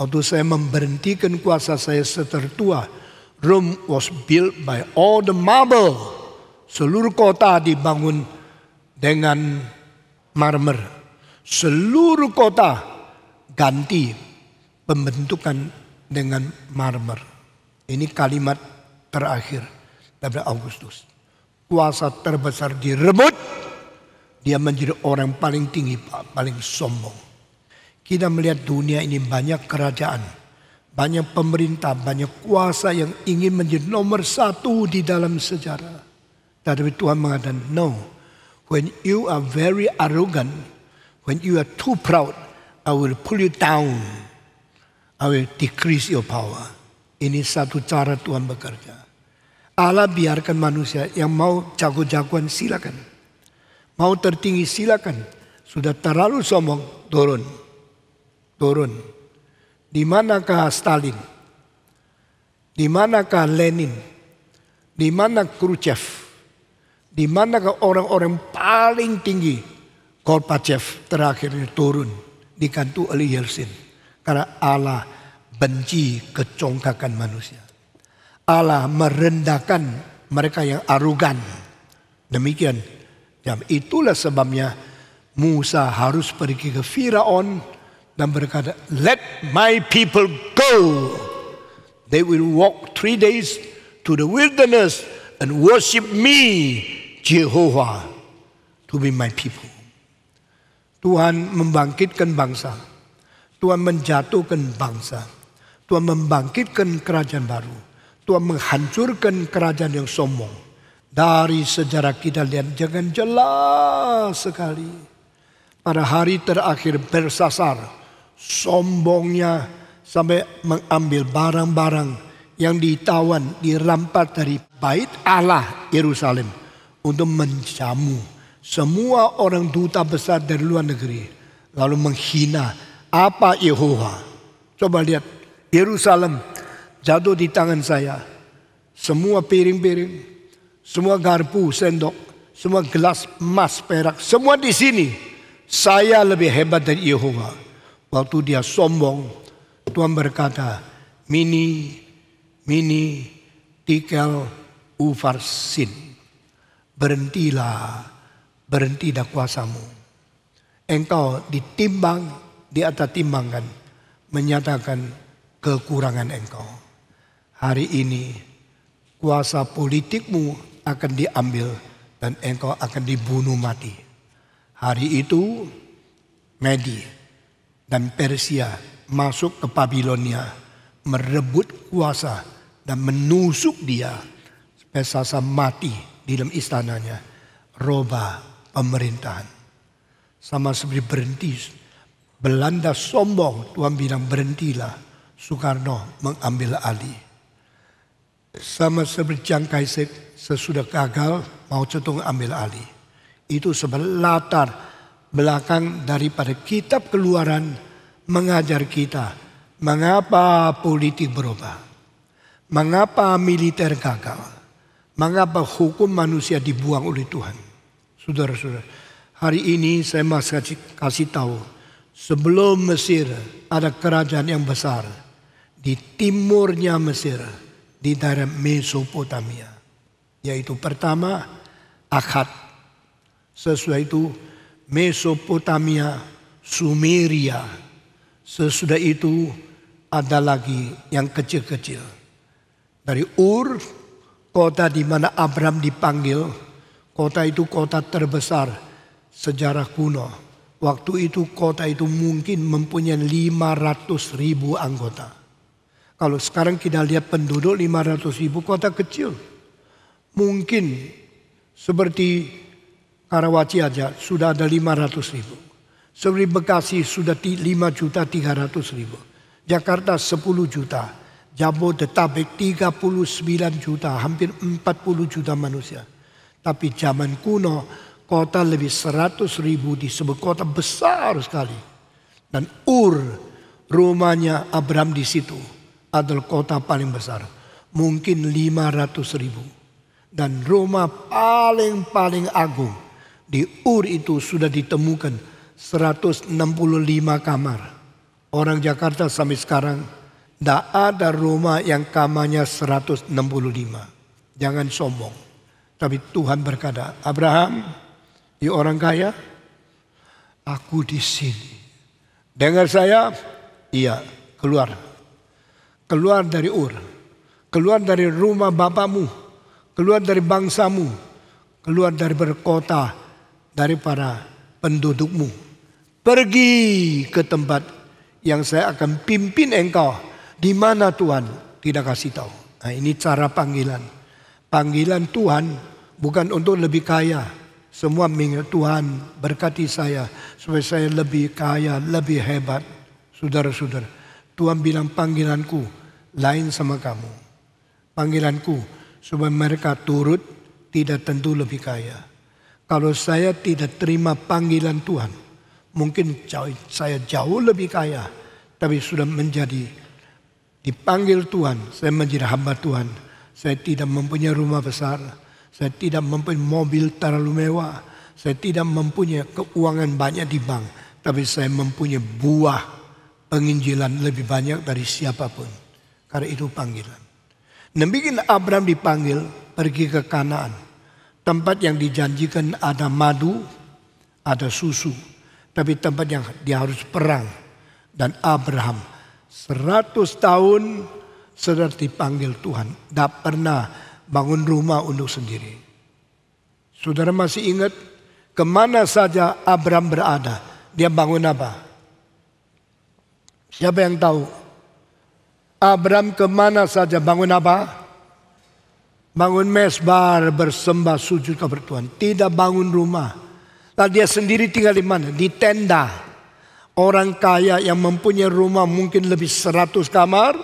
waktu saya memberhentikan kuasa saya setertua, Rome was built by all the marble. Seluruh kota dibangun dengan marmer. Seluruh kota ganti pembentukan dengan marmer. Ini kalimat terakhir dari Augustus. Kuasa terbesar direbut. Dia menjadi orang paling tinggi, paling sombong. Kita melihat dunia ini banyak kerajaan, banyak pemerintah, banyak kuasa yang ingin menjadi nomor satu di dalam sejarah. Tapi Tuhan mengatakan, no. When you are very arrogant, when you are too proud, I will pull you down. I will decrease your power. Ini satu cara Tuhan bekerja. Allah biarkan manusia yang mau jago-jagoan silakan. Mau tertinggi silakan. Sudah terlalu sombong, turun. Turun. Di manakah Stalin? Di manakah Lenin? Di mana Khrushchev? Di manakah orang-orang paling tinggi? Gorbachev terakhirnya turun, diganti oleh Yeltsin. Karena Allah benci kecongkakan manusia. Allah merendahkan mereka yang arogan. Demikian. Itulah sebabnya Musa harus pergi ke Firaun dan berkata, "Let my people go. They will walk 3 days to the wilderness and worship me, Jehovah, to be my people." Tuhan membangkitkan bangsa. Tuhan menjatuhkan bangsa. Tuhan membangkitkan kerajaan baru. Tuhan menghancurkan kerajaan yang sombong. Dari sejarah kita lihat jangan jelas sekali. Pada hari terakhir Belsasar, sombongnya sampai mengambil barang-barang yang ditawan, dirampas dari bait Allah Yerusalem untuk menjamu semua orang duta besar dari luar negeri. Lalu menghina apa Yehova. Coba lihat, Yerusalem jatuh di tangan saya. Semua piring-piring, semua garpu, sendok, semua gelas emas, perak, semua di sini. Saya lebih hebat dari Yehova. Waktu dia sombong, Tuhan berkata, mini, tikel, ufarsin. berhentilah, berhenti dah kuasamu. Engkau ditimbang, di atas timbangan, menyatakan kekurangan engkau. Hari ini kuasa politikmu akan diambil dan engkau akan dibunuh mati. Hari itu Medi dan Persia masuk ke Babilonia, merebut kuasa dan menusuk dia sampai sasa mati di dalam istananya. Roba pemerintahan. Sama seperti berhenti. Belanda sombong, Tuhan bilang berhentilah. Soekarno mengambil alih. Sama seperti Chiang Kai-shek sesudah gagal, Mao Zedong ambil alih. Itu sebagai latar belakang daripada kitab Keluaran mengajar kita mengapa politik berubah, mengapa militer gagal, mengapa hukum manusia dibuang oleh Tuhan. Saudara-saudara, hari ini saya masih kasih tahu, sebelum Mesir ada kerajaan yang besar di timurnya Mesir, di daerah Mesopotamia, yaitu pertama Akkad, sesudah itu Mesopotamia, Sumeria, sesudah itu ada lagi yang kecil-kecil. Dari Ur, kota di mana Abraham dipanggil, kota itu kota terbesar sejarah kuno. Waktu itu kota itu mungkin mempunyai 500.000 anggota. Kalau sekarang kita lihat penduduk 500.000, kota kecil. Mungkin seperti Karawaci aja sudah ada 500.000. Seperti Bekasi sudah 5.300.000. Jakarta 10 juta. Jabodetabek 39 juta, hampir 40 juta manusia. Tapi zaman kuno kota lebih 100.000 disebut kota besar sekali. Dan Ur, rumahnya Abraham di situ, adalah kota paling besar. Mungkin 500.000. Dan rumah paling agung di Ur itu sudah ditemukan 165 kamar. Orang Jakarta sampai sekarang tidak ada rumah yang kamarnya 165. Jangan sombong. Tapi Tuhan berkata, Abraham, ya orang kaya, aku di sini. Dengar saya? Iya, keluar. Keluar dari Ur. Keluar dari rumah bapamu. Keluar dari bangsamu. Keluar dari berkota, dari para pendudukmu. Pergi ke tempat yang saya akan pimpin engkau. Di mana Tuhan? Tidak kasih tahu. Nah, ini cara panggilan. Panggilan Tuhan bukan untuk lebih kaya. Semua mengingat Tuhan berkati saya supaya saya lebih kaya, lebih hebat. Saudara-saudara, Tuhan bilang panggilanku lain sama kamu. Panggilanku supaya mereka turut, tidak tentu lebih kaya. Kalau saya tidak terima panggilan Tuhan, mungkin saya jauh lebih kaya. Tapi sudah menjadi dipanggil Tuhan, saya menjadi hamba Tuhan. Saya tidak mempunyai rumah besar. Saya tidak mempunyai mobil terlalu mewah. Saya tidak mempunyai keuangan banyak di bank. Tapi saya mempunyai buah penginjilan lebih banyak dari siapapun. Karena itu panggilan. Demikian Abraham dipanggil pergi ke Kanaan. Tempat yang dijanjikan ada madu, ada susu. Tapi tempat yang dia harus perang. Dan Abraham 100 tahun sudah dipanggil Tuhan. Tidak pernah bangun rumah untuk sendiri. Saudara masih ingat kemana saja Abraham berada? Dia bangun apa? Siapa yang tahu? Abraham kemana saja bangun apa? Bangun mesbah, bersembah, sujud kepada Tuhan. Tidak bangun rumah. Nah, dia sendiri tinggal di mana? Di tenda. Orang kaya yang mempunyai rumah mungkin lebih 100 kamar.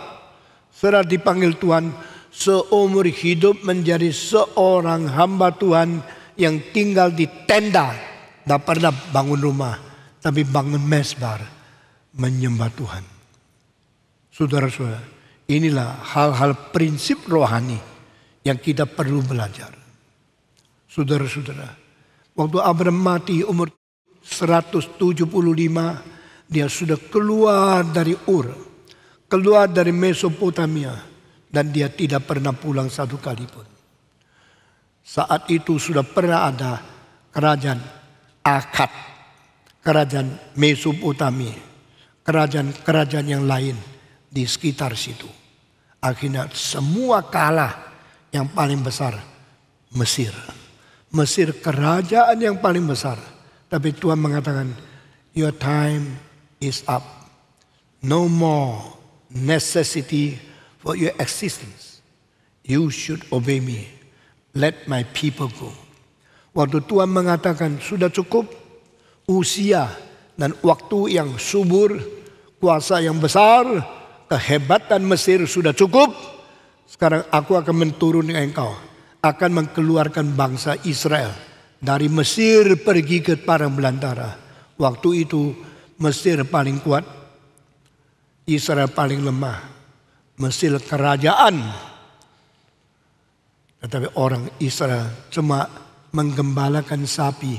Setelah dipanggil Tuhan, seumur hidup menjadi seorang hamba Tuhan yang tinggal di tenda. Tidak pernah bangun rumah, tapi bangun mesbah, menyembah Tuhan. Saudara-saudara, inilah hal-hal prinsip rohani yang kita perlu belajar. Saudara-saudara, waktu Abraham mati umur 175, dia sudah keluar dari Ur. Keluar dari Mesopotamia. Dan dia tidak pernah pulang satu kali pun. Saat itu sudah pernah ada kerajaan Akkad, kerajaan Mesopotami, kerajaan-kerajaan yang lain di sekitar situ. Akhirnya semua kalah. Yang paling besar Mesir. Mesir kerajaan yang paling besar. Tapi Tuhan mengatakan, your time is up. No more necessity for your existence. You should obey me. Let my people go. Waktu Tuhan mengatakan sudah cukup usia dan waktu yang subur, kuasa yang besar, kehebatan Mesir sudah cukup. Sekarang aku akan menuruni engkau, akan mengeluarkan bangsa Israel dari Mesir pergi ke padang belantara. Waktu itu Mesir paling kuat, Israel paling lemah. Mesir kerajaan, tetapi orang Israel cuma menggembalakan sapi,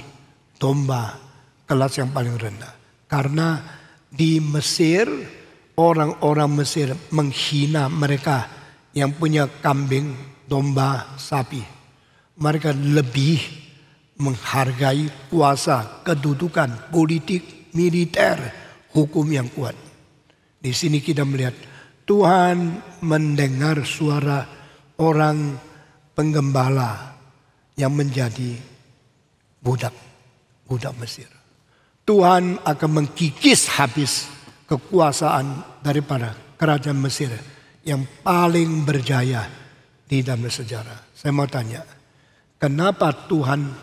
domba, kelas yang paling rendah. Karena di Mesir, orang-orang Mesir menghina mereka yang punya kambing, domba, sapi. Mereka lebih menghargai kuasa, kedudukan, politik, militer, hukum yang kuat. Di sini kita melihat Tuhan mendengar suara orang penggembala yang menjadi budak Mesir. Tuhan akan mengkikis habis kekuasaan daripada kerajaan Mesir yang paling berjaya di dalam sejarah. Saya mau tanya, kenapa Tuhan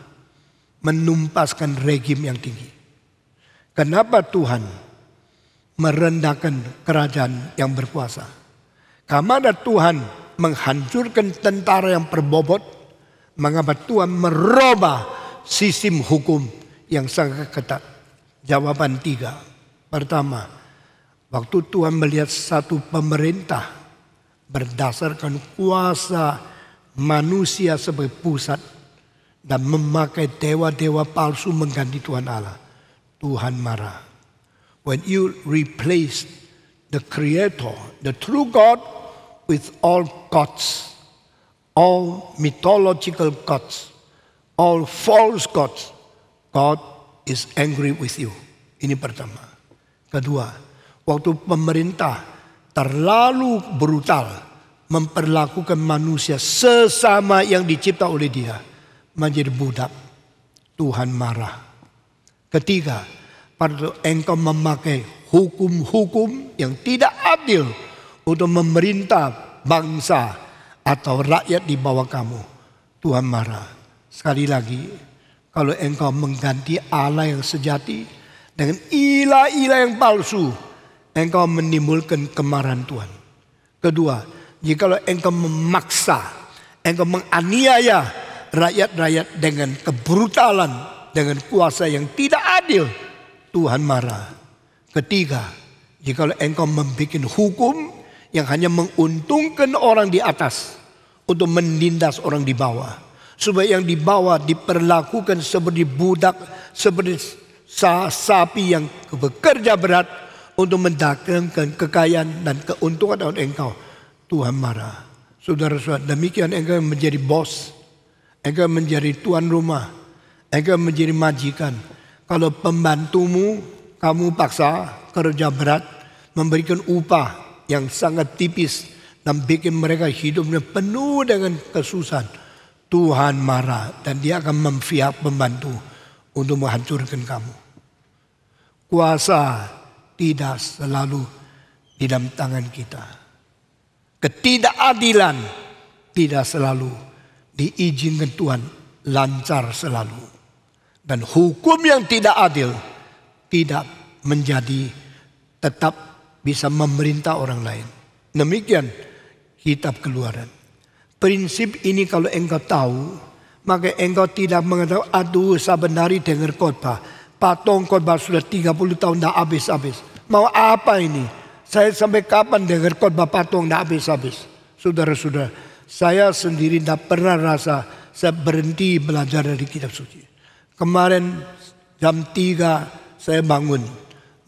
menumpaskan rejim yang tinggi? Kenapa Tuhan merendahkan kerajaan yang berkuasa? Karena Tuhan menghancurkan tentara yang berbobot? Mengapa Tuhan merubah sistem hukum yang sangat ketat? Jawaban 3. Pertama, waktu Tuhan melihat satu pemerintah berdasarkan kuasa manusia sebagai pusat dan memakai dewa-dewa palsu mengganti Tuhan Allah, Tuhan marah. When you replace the Creator, the true God, with all gods, all mythological gods, all false gods, God is angry with you. Ini pertama. Kedua, waktu pemerintah terlalu brutal memperlakukan manusia sesama yang dicipta oleh dia menjadi budak, Tuhan marah. Ketiga, pada engkau memakai hukum-hukum yang tidak adil untuk memerintah bangsa atau rakyat di bawah kamu, Tuhan marah. Sekali lagi, kalau engkau mengganti Allah yang sejati dengan ilah-ilah yang palsu, engkau menimbulkan kemarahan Tuhan. Kedua, jikalau engkau memaksa, engkau menganiaya rakyat-rakyat dengan kebrutalan, dengan kuasa yang tidak adil, Tuhan marah. Ketiga, jikalau engkau membuat hukum yang hanya menguntungkan orang di atas untuk menindas orang di bawah, supaya yang di bawah diperlakukan seperti budak, seperti sapi yang bekerja berat untuk mendatangkan kekayaan dan keuntungan oleh engkau, Tuhan marah. Saudara-saudara, demikian engkau menjadi bos, engkau menjadi tuan rumah, engkau menjadi majikan. Kalau pembantumu kamu paksa kerja berat, memberikan upah yang sangat tipis dan bikin mereka hidupnya penuh dengan kesusahan, Tuhan marah dan dia akan memfiak pembantu untuk menghancurkan kamu. Kuasa tidak selalu di dalam tangan kita. Ketidakadilan tidak selalu diizinkan Tuhan lancar selalu. Dan hukum yang tidak adil tidak menjadi tetap bisa memerintah orang lain. Demikian kitab Keluaran. Prinsip ini kalau engkau tahu, maka engkau tidak mengatakan, aduh saban hari dengar khotbah, patung khotbah sudah 30 tahun tidak habis-habis. Mau apa ini? Saya sampai kapan dengar khotbah patung tidak habis-habis? Saudara-saudara, saya sendiri tidak pernah rasa saya berhenti belajar dari kitab suci. Kemarin jam 3 saya bangun,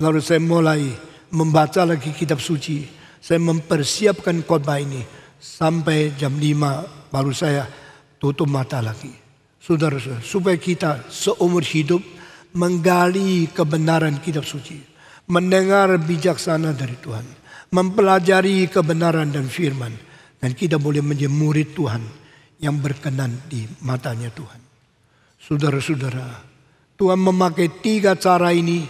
lalu saya mulai membaca lagi kitab suci. Saya mempersiapkan khotbah ini sampai jam 5 baru saya tutup mata lagi. Saudara-saudara, supaya kita seumur hidup menggali kebenaran kitab suci, mendengar bijaksana dari Tuhan, mempelajari kebenaran dan firman, dan kita boleh menjadi murid Tuhan yang berkenan di matanya Tuhan. Saudara-saudara, Tuhan memakai 3 cara ini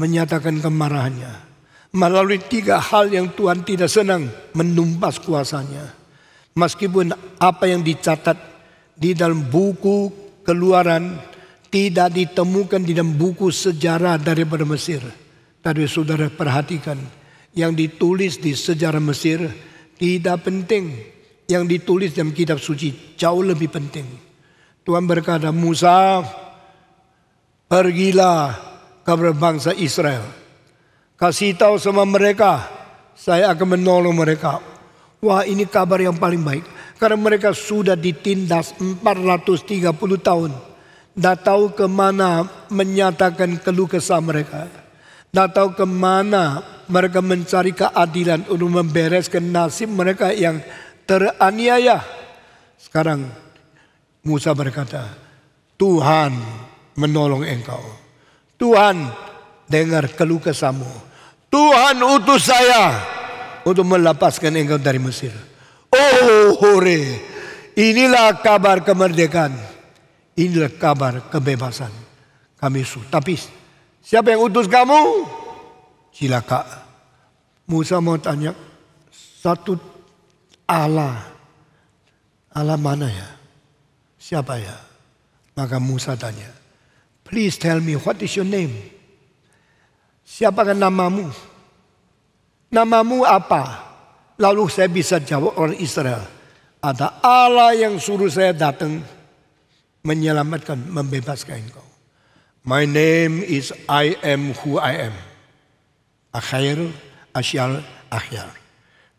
menyatakan kemarahannya. Melalui 3 hal yang Tuhan tidak senang, menumpas kuasanya. Meskipun apa yang dicatat di dalam buku Keluaran tidak ditemukan di dalam buku sejarah daripada Mesir. Tapi saudara perhatikan, yang ditulis di sejarah Mesir tidak penting. Yang ditulis dalam kitab suci jauh lebih penting. Tuhan berkata, Musa, pergilah kepada bangsa Israel. Kasih tahu sama mereka, saya akan menolong mereka. Wah, ini kabar yang paling baik. Karena mereka sudah ditindas 430 tahun. Tidak tahu kemana menyatakan keluh kesah mereka. Tidak tahu kemana mereka mencari keadilan untuk membereskan nasib mereka yang teraniaya. Sekarang Musa berkata, Tuhan menolong engkau. Tuhan dengar keluh kesahmu. Tuhan utus saya untuk melepaskan engkau dari Mesir. Oh, hore. Inilah kabar kemerdekaan. Inilah kabar kebebasan. Kami tapi siapa yang utus kamu? Silakan. Musa mau tanya, satu Allah. Allah mana ya? Siapa ya? Maka Musa tanya, please tell me what is your name? Siapakah namamu? Namamu apa? Lalu saya bisa jawab orang Israel, ada Allah yang suruh saya datang menyelamatkan, membebaskan engkau. My name is I am who I am. Akhir, asyal, akhir.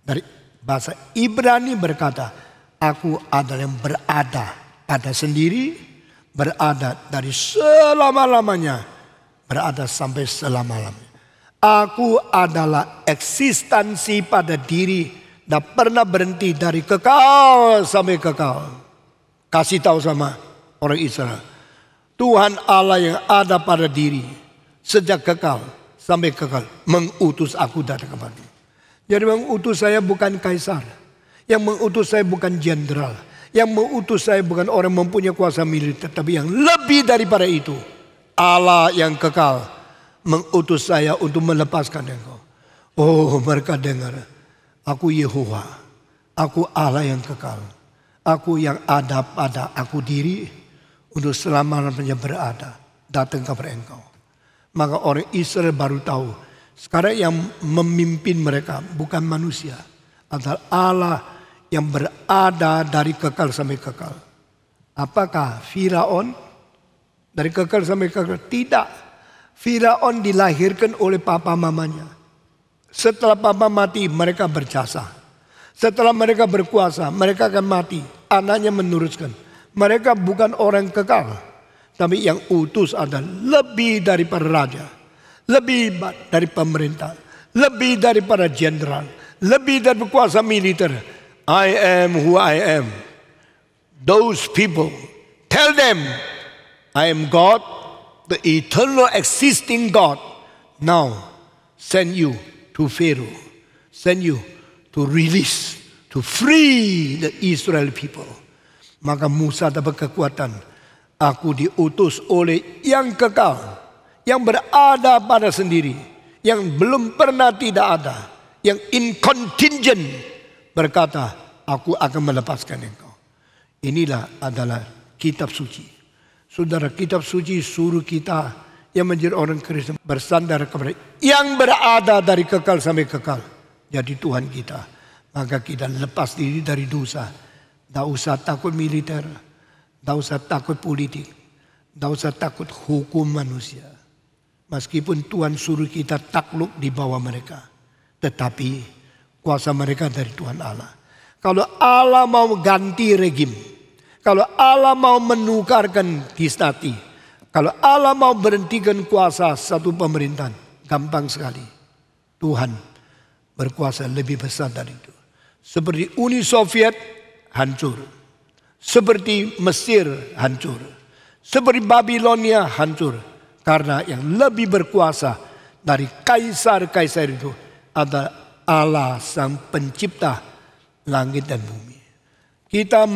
Dari bahasa Ibrani berkata, aku adalah yang berada pada sendiri, berada dari selama-lamanya, berada sampai selama-lamanya. Aku adalah eksistensi pada diri, dan pernah berhenti dari kekal sampai kekal. Kasih tahu sama orang Israel, Tuhan Allah yang ada pada diri sejak kekal sampai kekal mengutus aku datang kemari. Jadi mengutus saya bukan kaisar, yang mengutus saya bukan jenderal, yang mengutus saya bukan orang mempunyai kuasa militer, tapi yang lebih daripada itu, Allah yang kekal mengutus saya untuk melepaskan engkau. Oh, mereka dengar, aku Yehova, aku Allah yang kekal, aku yang ada pada aku diri untuk selama-lamanya berada datang kepada engkau. Maka orang Israel baru tahu, sekarang yang memimpin mereka bukan manusia, adalah Allah yang berada dari kekal sampai kekal. Apakah Firaun dari kekal sampai kekal? Tidak. Firaun dilahirkan oleh papa mamanya. Setelah papa mati, mereka berjasa. Setelah mereka berkuasa, mereka akan mati. Anaknya meneruskan. Mereka bukan orang kekal, tapi yang utus adalah lebih daripada raja, lebih dari pemerintah, lebih daripada jenderal, lebih dari kuasa militer. I am who I am. Those people, tell them, I am God, the eternal existing God. Now send you to Pharaoh, send you to release, to free the Israel people. Maka Musa dapat kekuatan. Aku diutus oleh yang kekal, yang berada pada sendiri, yang belum pernah tidak ada, yang incontingent, berkata, aku akan melepaskan engkau. Inilah adalah kitab suci. Saudara, kitab suci suruh kita yang menjadi orang Kristen bersandar kepada yang berada dari kekal sampai kekal. Jadi Tuhan kita. Maka kita lepas diri dari dosa. Tidak usah takut militer, tidak usah takut politik, tidak usah takut hukum manusia. Meskipun Tuhan suruh kita takluk di bawah mereka, tetapi kuasa mereka dari Tuhan Allah. Kalau Allah mau ganti regim, kalau Allah mau menukarkan dinasti, kalau Allah mau berhentikan kuasa satu pemerintahan, gampang sekali. Tuhan berkuasa lebih besar dari itu. Seperti Uni Soviet hancur. Seperti Mesir hancur. Seperti Babilonia hancur. Karena yang lebih berkuasa dari kaisar-kaisar itu adalah Allah sang pencipta langit dan bumi. Kita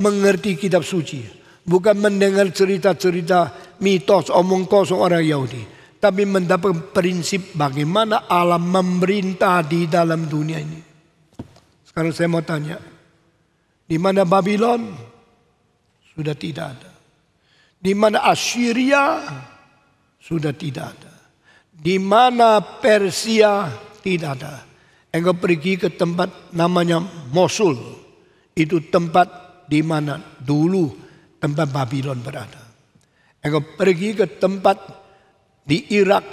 mengerti kitab suci. Bukan mendengar cerita-cerita mitos, omong kosong orang Yahudi. Tapi mendapat prinsip bagaimana Allah memerintah di dalam dunia ini. Sekarang saya mau tanya. Di mana Babylon? Sudah tidak ada. Di mana Assyria? Sudah tidak ada. Di mana Persia? Tidak ada. Engkau pergi ke tempat namanya Mosul. Itu tempat di mana dulu tempat Babylon berada. Engkau pergi ke tempat di Irak.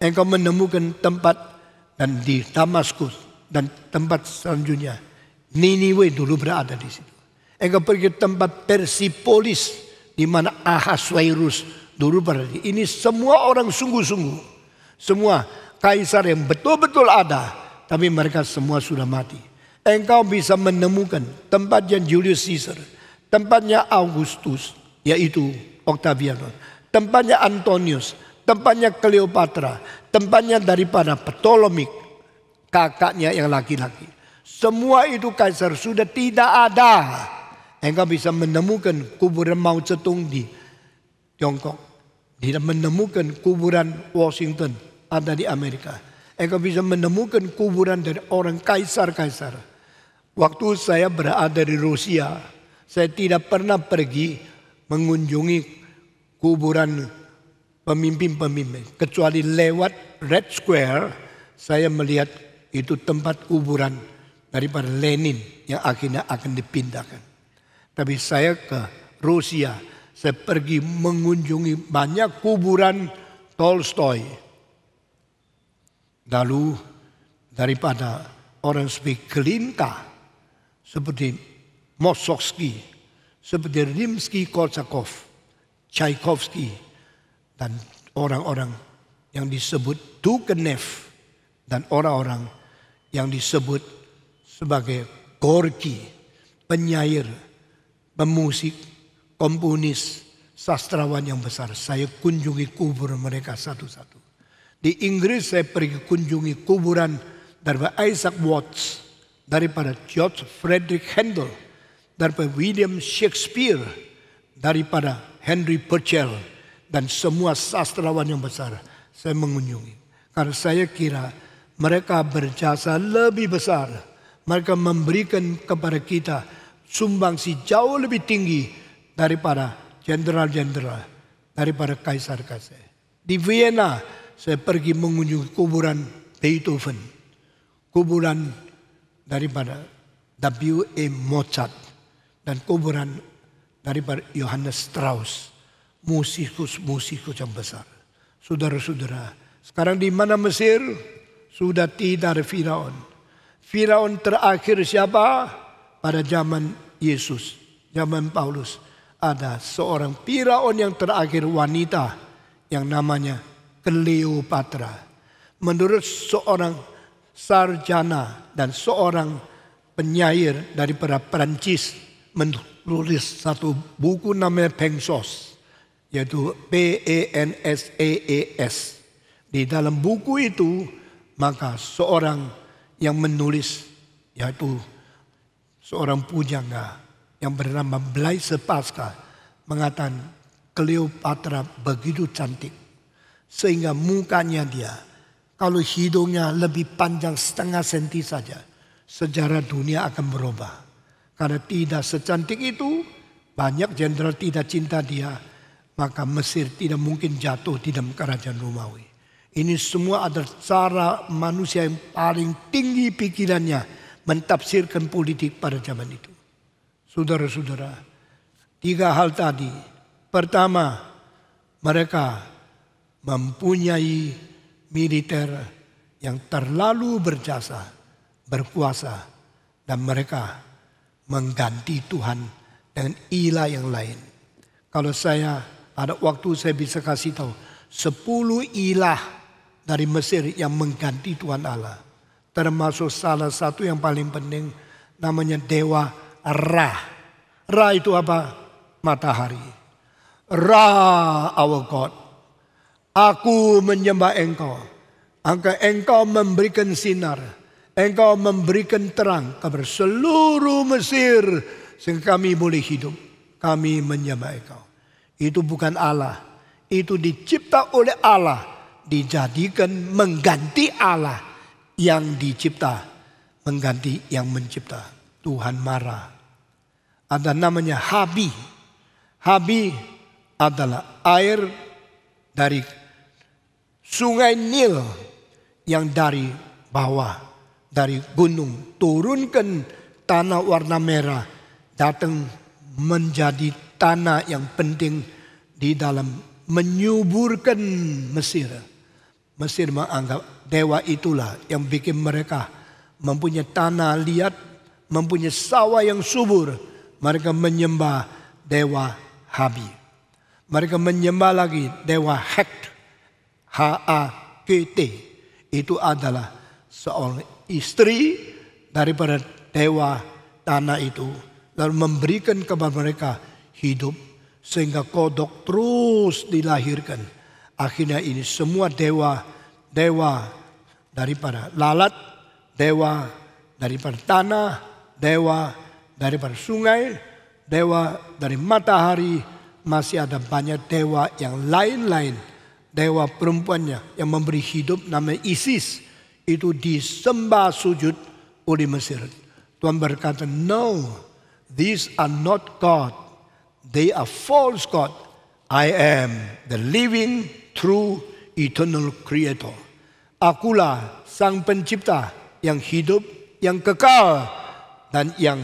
Engkau menemukan tempat dan di Damaskus dan tempat selanjutnya. Niniwe dulu berada di situ. Engkau pergi ke tempat Persepolis di mana Ahasverus dulu berada. Ini semua orang sungguh-sungguh. Semua kaisar yang betul-betul ada. Tapi mereka semua sudah mati. Engkau bisa menemukan tempatnya Julius Caesar. Tempatnya Augustus. Yaitu Octavianus. Tempatnya Antonius. Tempatnya Cleopatra. Tempatnya daripada Ptolemik. Kakaknya yang laki-laki. Semua itu kaisar sudah tidak ada. Engkau bisa menemukan kuburan Mao Zedong di Tiongkok. Tidak menemukan kuburan Washington ada di Amerika. Engkau bisa menemukan kuburan dari orang kaisar-kaisar. Waktu saya berada di Rusia, saya tidak pernah pergi mengunjungi kuburan pemimpin-pemimpin. Kecuali lewat Red Square, saya melihat itu tempat kuburan daripada Lenin yang akhirnya akan dipindahkan. Tapi saya ke Rusia, saya pergi mengunjungi banyak kuburan Tolstoy. Lalu daripada orang seperti Glinka, seperti Mussorgsky, seperti Rimsky-Korsakov, Tchaikovsky, dan orang-orang yang disebut Turgenev, dan orang-orang yang disebut sebagai Gorky, penyair, pemusik, komponis, sastrawan yang besar. Saya kunjungi kubur mereka satu-satu. Di Inggris saya pergi kunjungi kuburan daripada Isaac Watts, daripada George Frederick Handel, daripada William Shakespeare, daripada Henry Purcell, dan semua sastrawan yang besar. Saya mengunjungi. Karena saya kira mereka berjasa lebih besar. Mereka memberikan kepada kita sumbangsi jauh lebih tinggi daripada jenderal-jenderal, daripada kaisar-kaisar. Di Vienna saya pergi mengunjungi kuburan Beethoven, kuburan daripada W.A. Mozart, dan kuburan daripada Johannes Strauss, musikus-musikus yang besar. Saudara-saudara, sekarang di mana Mesir? Sudah tidak ada Firaun. Firaun terakhir siapa? Pada zaman Yesus, zaman Paulus, ada seorang Firaun yang terakhir wanita yang namanya Cleopatra. Menurut seorang sarjana dan seorang penyair daripada Perancis menulis satu buku namanya Pensos, yaitu Pensaas. Di dalam buku itu maka seorang yang menulis, yaitu seorang pujangga yang bernama Blaise Pascal, mengatakan Cleopatra begitu cantik sehingga mukanya dia, kalau hidungnya lebih panjang setengah senti saja, sejarah dunia akan berubah. Karena tidak secantik itu, banyak jenderal tidak cinta dia, maka Mesir tidak mungkin jatuh di dalam kerajaan Romawi. Ini semua adalah cara manusia yang paling tinggi pikirannya mentafsirkan politik pada zaman itu. Saudara-saudara, 3 hal tadi. Pertama, mereka mempunyai militer yang terlalu berjasa, berkuasa, dan mereka mengganti Tuhan dengan ilah yang lain. Kalau saya ada waktu, saya bisa kasih tahu 10 ilah dari Mesir yang mengganti Tuhan Allah. Termasuk salah satu yang paling penting namanya Dewa Ra. Ra itu apa? Matahari. Ra, our God. Aku menyembah engkau. Engkau memberikan sinar. Engkau memberikan terang kepada seluruh Mesir. Sehingga kami boleh hidup. Kami menyembah engkau. Itu bukan Allah. Itu dicipta oleh Allah. Dijadikan mengganti Allah yang dicipta. Mengganti yang mencipta. Tuhan marah. Ada namanya Habi. Habi adalah air dari sungai Nil yang dari bawah, dari gunung, turunkan tanah warna merah, datang menjadi tanah yang penting di dalam menyuburkan Mesir. Mesir menganggap dewa itulah yang bikin mereka mempunyai tanah liat, mempunyai sawah yang subur. Mereka menyembah dewa Habi. Mereka menyembah lagi dewa Hekt, H-A-K-T. Itu adalah seorang istri daripada dewa tanah itu. Lalu memberikan kepada mereka hidup. Sehingga kodok terus dilahirkan. Akhirnya ini semua dewa daripada lalat, dewa daripada tanah, dewa daripada sungai, dewa dari matahari, masih ada banyak dewa yang lain-lain. Dewa perempuannya yang memberi hidup namanya Isis. Itu disembah sujud oleh Mesir. Tuhan berkata, no, these are not God. They are false God. I am the living, true, eternal creator. Akulah sang pencipta yang hidup, yang kekal, dan yang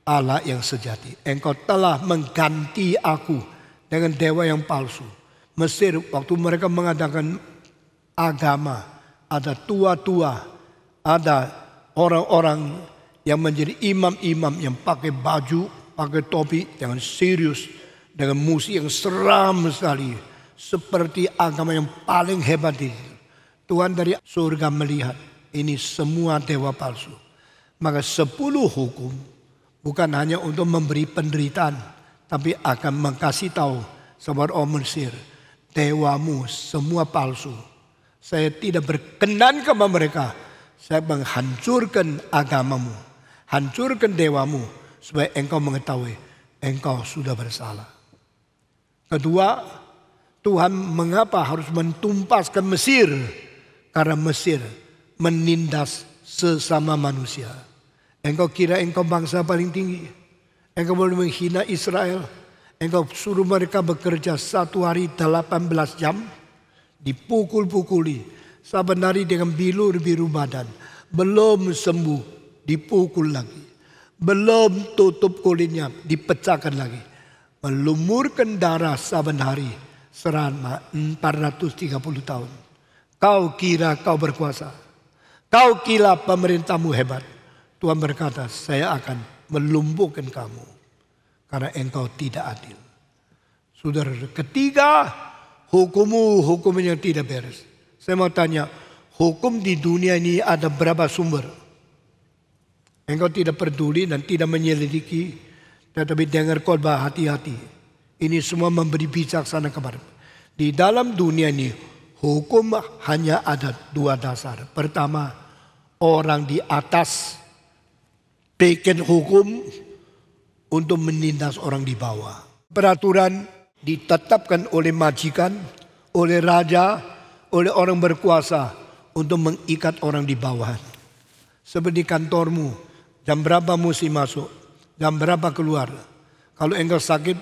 Allah yang sejati. Engkau telah mengganti aku dengan dewa yang palsu. Mesir waktu mereka mengadakan agama, ada tua-tua, ada orang-orang yang menjadi imam-imam yang pakai baju, pakai topi, dengan serius, dengan musik yang seram sekali. Seperti agama yang paling hebat itu. Tuhan dari surga melihat ini semua dewa palsu. Maka 10 hukum bukan hanya untuk memberi penderitaan, tapi akan mengkasih tahu sama orang Mesir, dewamu semua palsu. Saya tidak berkenan kepada mereka. Saya menghancurkan agamamu, hancurkan dewamu, supaya engkau mengetahui engkau sudah bersalah. Kedua, Tuhan mengapa harus mentumpaskan Mesir? Karena Mesir menindas sesama manusia. Engkau kira engkau bangsa paling tinggi. Engkau boleh menghina Israel. Engkau suruh mereka bekerja 1 hari 18 jam. Dipukul-pukuli. Saban hari dengan bilur-biru badan. Belum sembuh, dipukul lagi. Belum tutup kulitnya, dipecahkan lagi. Melumurkan darah saban hari selama 430 tahun. Kau kira kau berkuasa. Kau kira pemerintahmu hebat. Tuhan berkata, saya akan melumpuhkan kamu. Karena engkau tidak adil. Saudara, ketiga, hukumnya tidak beres. Saya mau tanya, hukum di dunia ini ada berapa sumber? Engkau tidak peduli dan tidak menyelidiki. Tetapi dengar khotbah hati-hati. Ini semua memberi bijaksana kepada. Di dalam dunia ini, hukum hanya ada 2 dasar. Pertama, orang di atas bikin hukum untuk menindas orang di bawah. Peraturan ditetapkan oleh majikan, oleh raja, oleh orang berkuasa untuk mengikat orang di bawah. Seperti kantormu, jam berapa mesti masuk, jam berapa keluar. Kalau engkau sakit,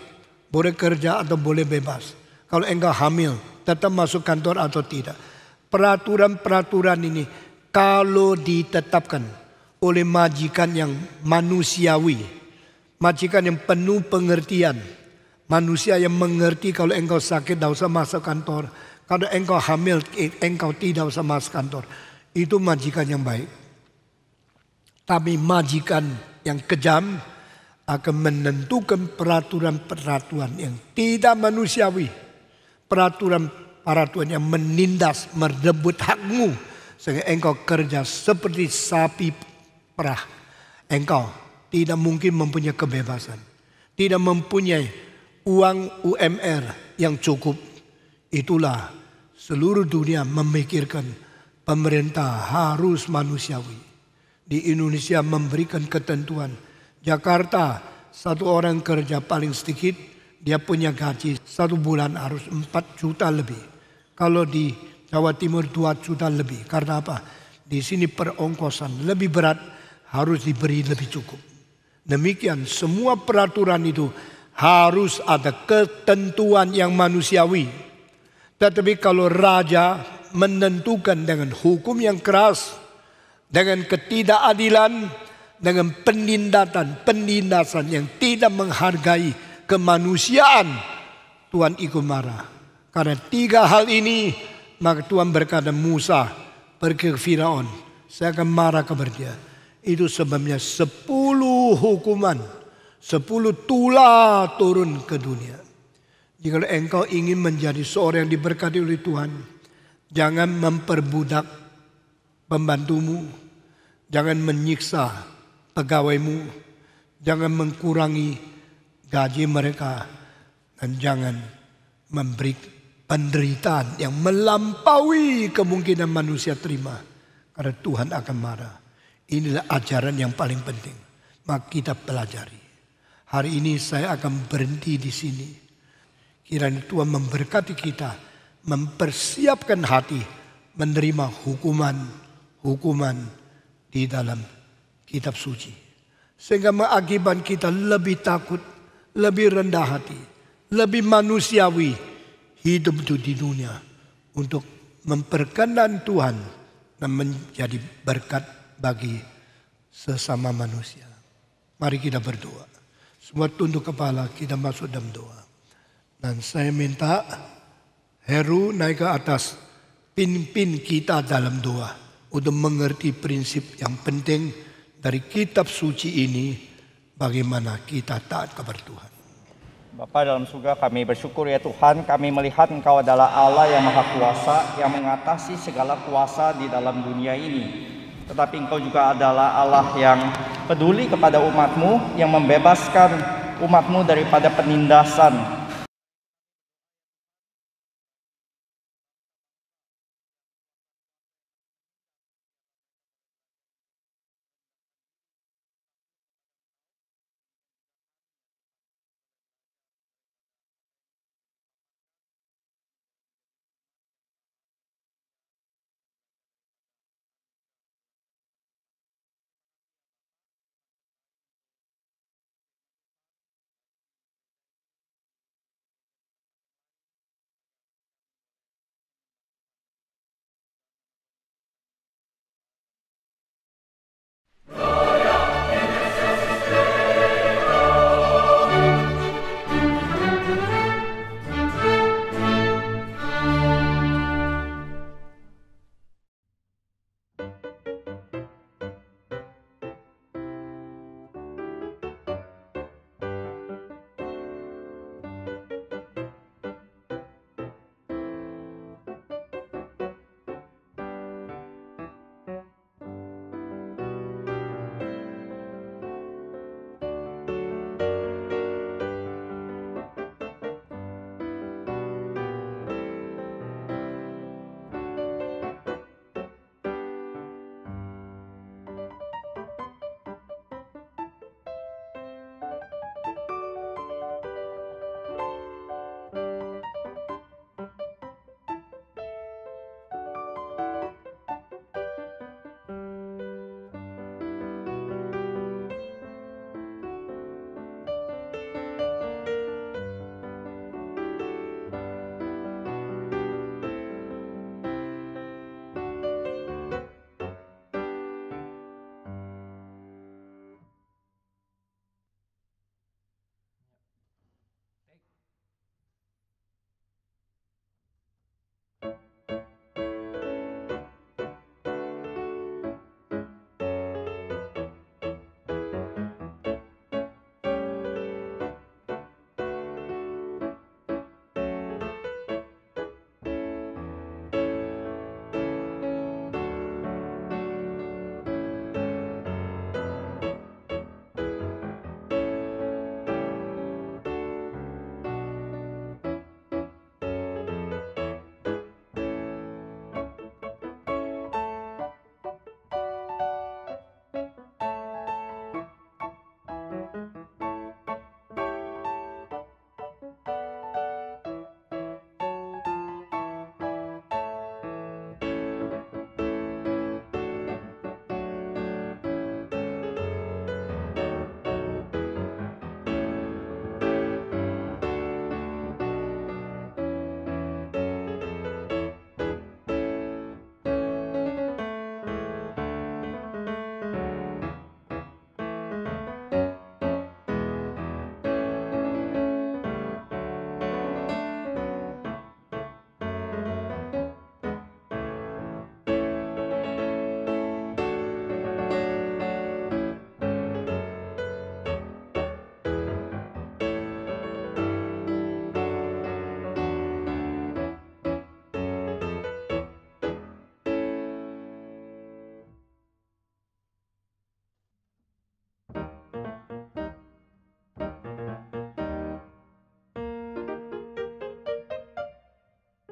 boleh kerja atau boleh bebas. Kalau engkau hamil, tetap masuk kantor atau tidak. Peraturan-peraturan ini kalau ditetapkan oleh majikan yang manusiawi, majikan yang penuh pengertian, manusia yang mengerti kalau engkau sakit tidak usah masuk kantor, kalau engkau hamil engkau tidak usah masuk kantor, itu majikan yang baik. Tapi majikan yang kejam akan menentukan peraturan-peraturan yang tidak manusiawi, peraturan yang menindas, merebut hakmu, sehingga engkau kerja seperti sapi perah. Engkau tidak mungkin mempunyai kebebasan. tidak mempunyai uang UMR yang cukup. Itulah seluruh dunia memikirkan pemerintah harus manusiawi. Di Indonesia memberikan ketentuan. Jakarta, satu orang kerja paling sedikit, dia punya gaji 1 bulan harus 4 juta lebih. Kalau di Jawa Timur 2 juta lebih. Karena apa? Di sini perongkosan lebih berat, harus diberi lebih cukup. Demikian semua peraturan itu harus ada ketentuan yang manusiawi. Tetapi kalau raja menentukan dengan hukum yang keras, dengan ketidakadilan, dengan penindasan yang tidak menghargai kemanusiaan, Tuhan ikut marah. Karena 3 hal ini, maka Tuhan berkata Musa pergi ke Firaun, saya akan marah kepada dia. Itu sebabnya 10 hukuman, 10 tula turun ke dunia. Jika engkau ingin menjadi seorang yang diberkati oleh Tuhan, jangan memperbudak pembantumu, jangan menyiksa pegawaimu, jangan mengurangi gaji mereka, dan jangan memberi penderitaan yang melampaui kemungkinan manusia terima. Karena Tuhan akan marah. Inilah ajaran yang paling penting. Maka kita pelajari. Hari ini saya akan berhenti di sini. Kiranya Tuhan memberkati kita, mempersiapkan hati menerima hukuman di dalam kitab suci. Sehingga mengakibatkan kita lebih takut, lebih rendah hati, lebih manusiawi hidup itu di dunia untuk memperkenan Tuhan dan menjadi berkat bagi sesama manusia. Mari kita berdoa. Semua tunduk kepala, kita masuk dalam doa. Dan saya minta Heru naik ke atas, pimpin kita dalam doa untuk mengerti prinsip yang penting dari kitab suci ini, bagaimana kita taat kepada Tuhan. Bapa dalam surga, kami bersyukur ya Tuhan, kami melihat Engkau adalah Allah yang maha kuasa, yang mengatasi segala kuasa di dalam dunia ini. Tetapi Engkau juga adalah Allah yang peduli kepada umat-Mu, yang membebaskan umat-Mu daripada penindasan,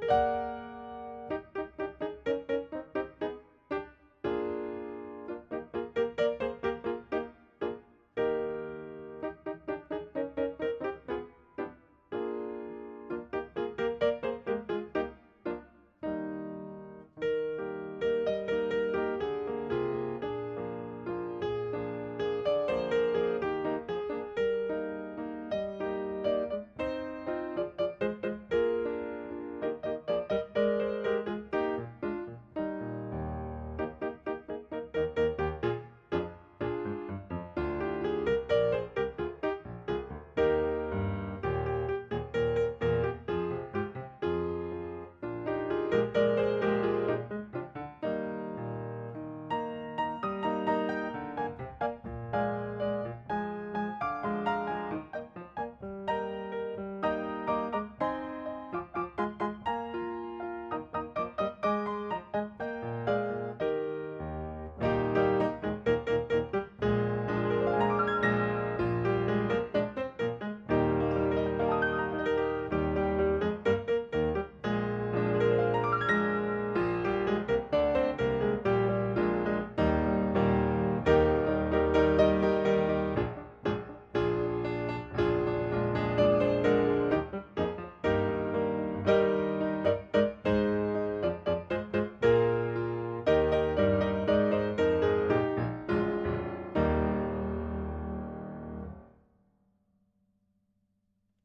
Tuhan.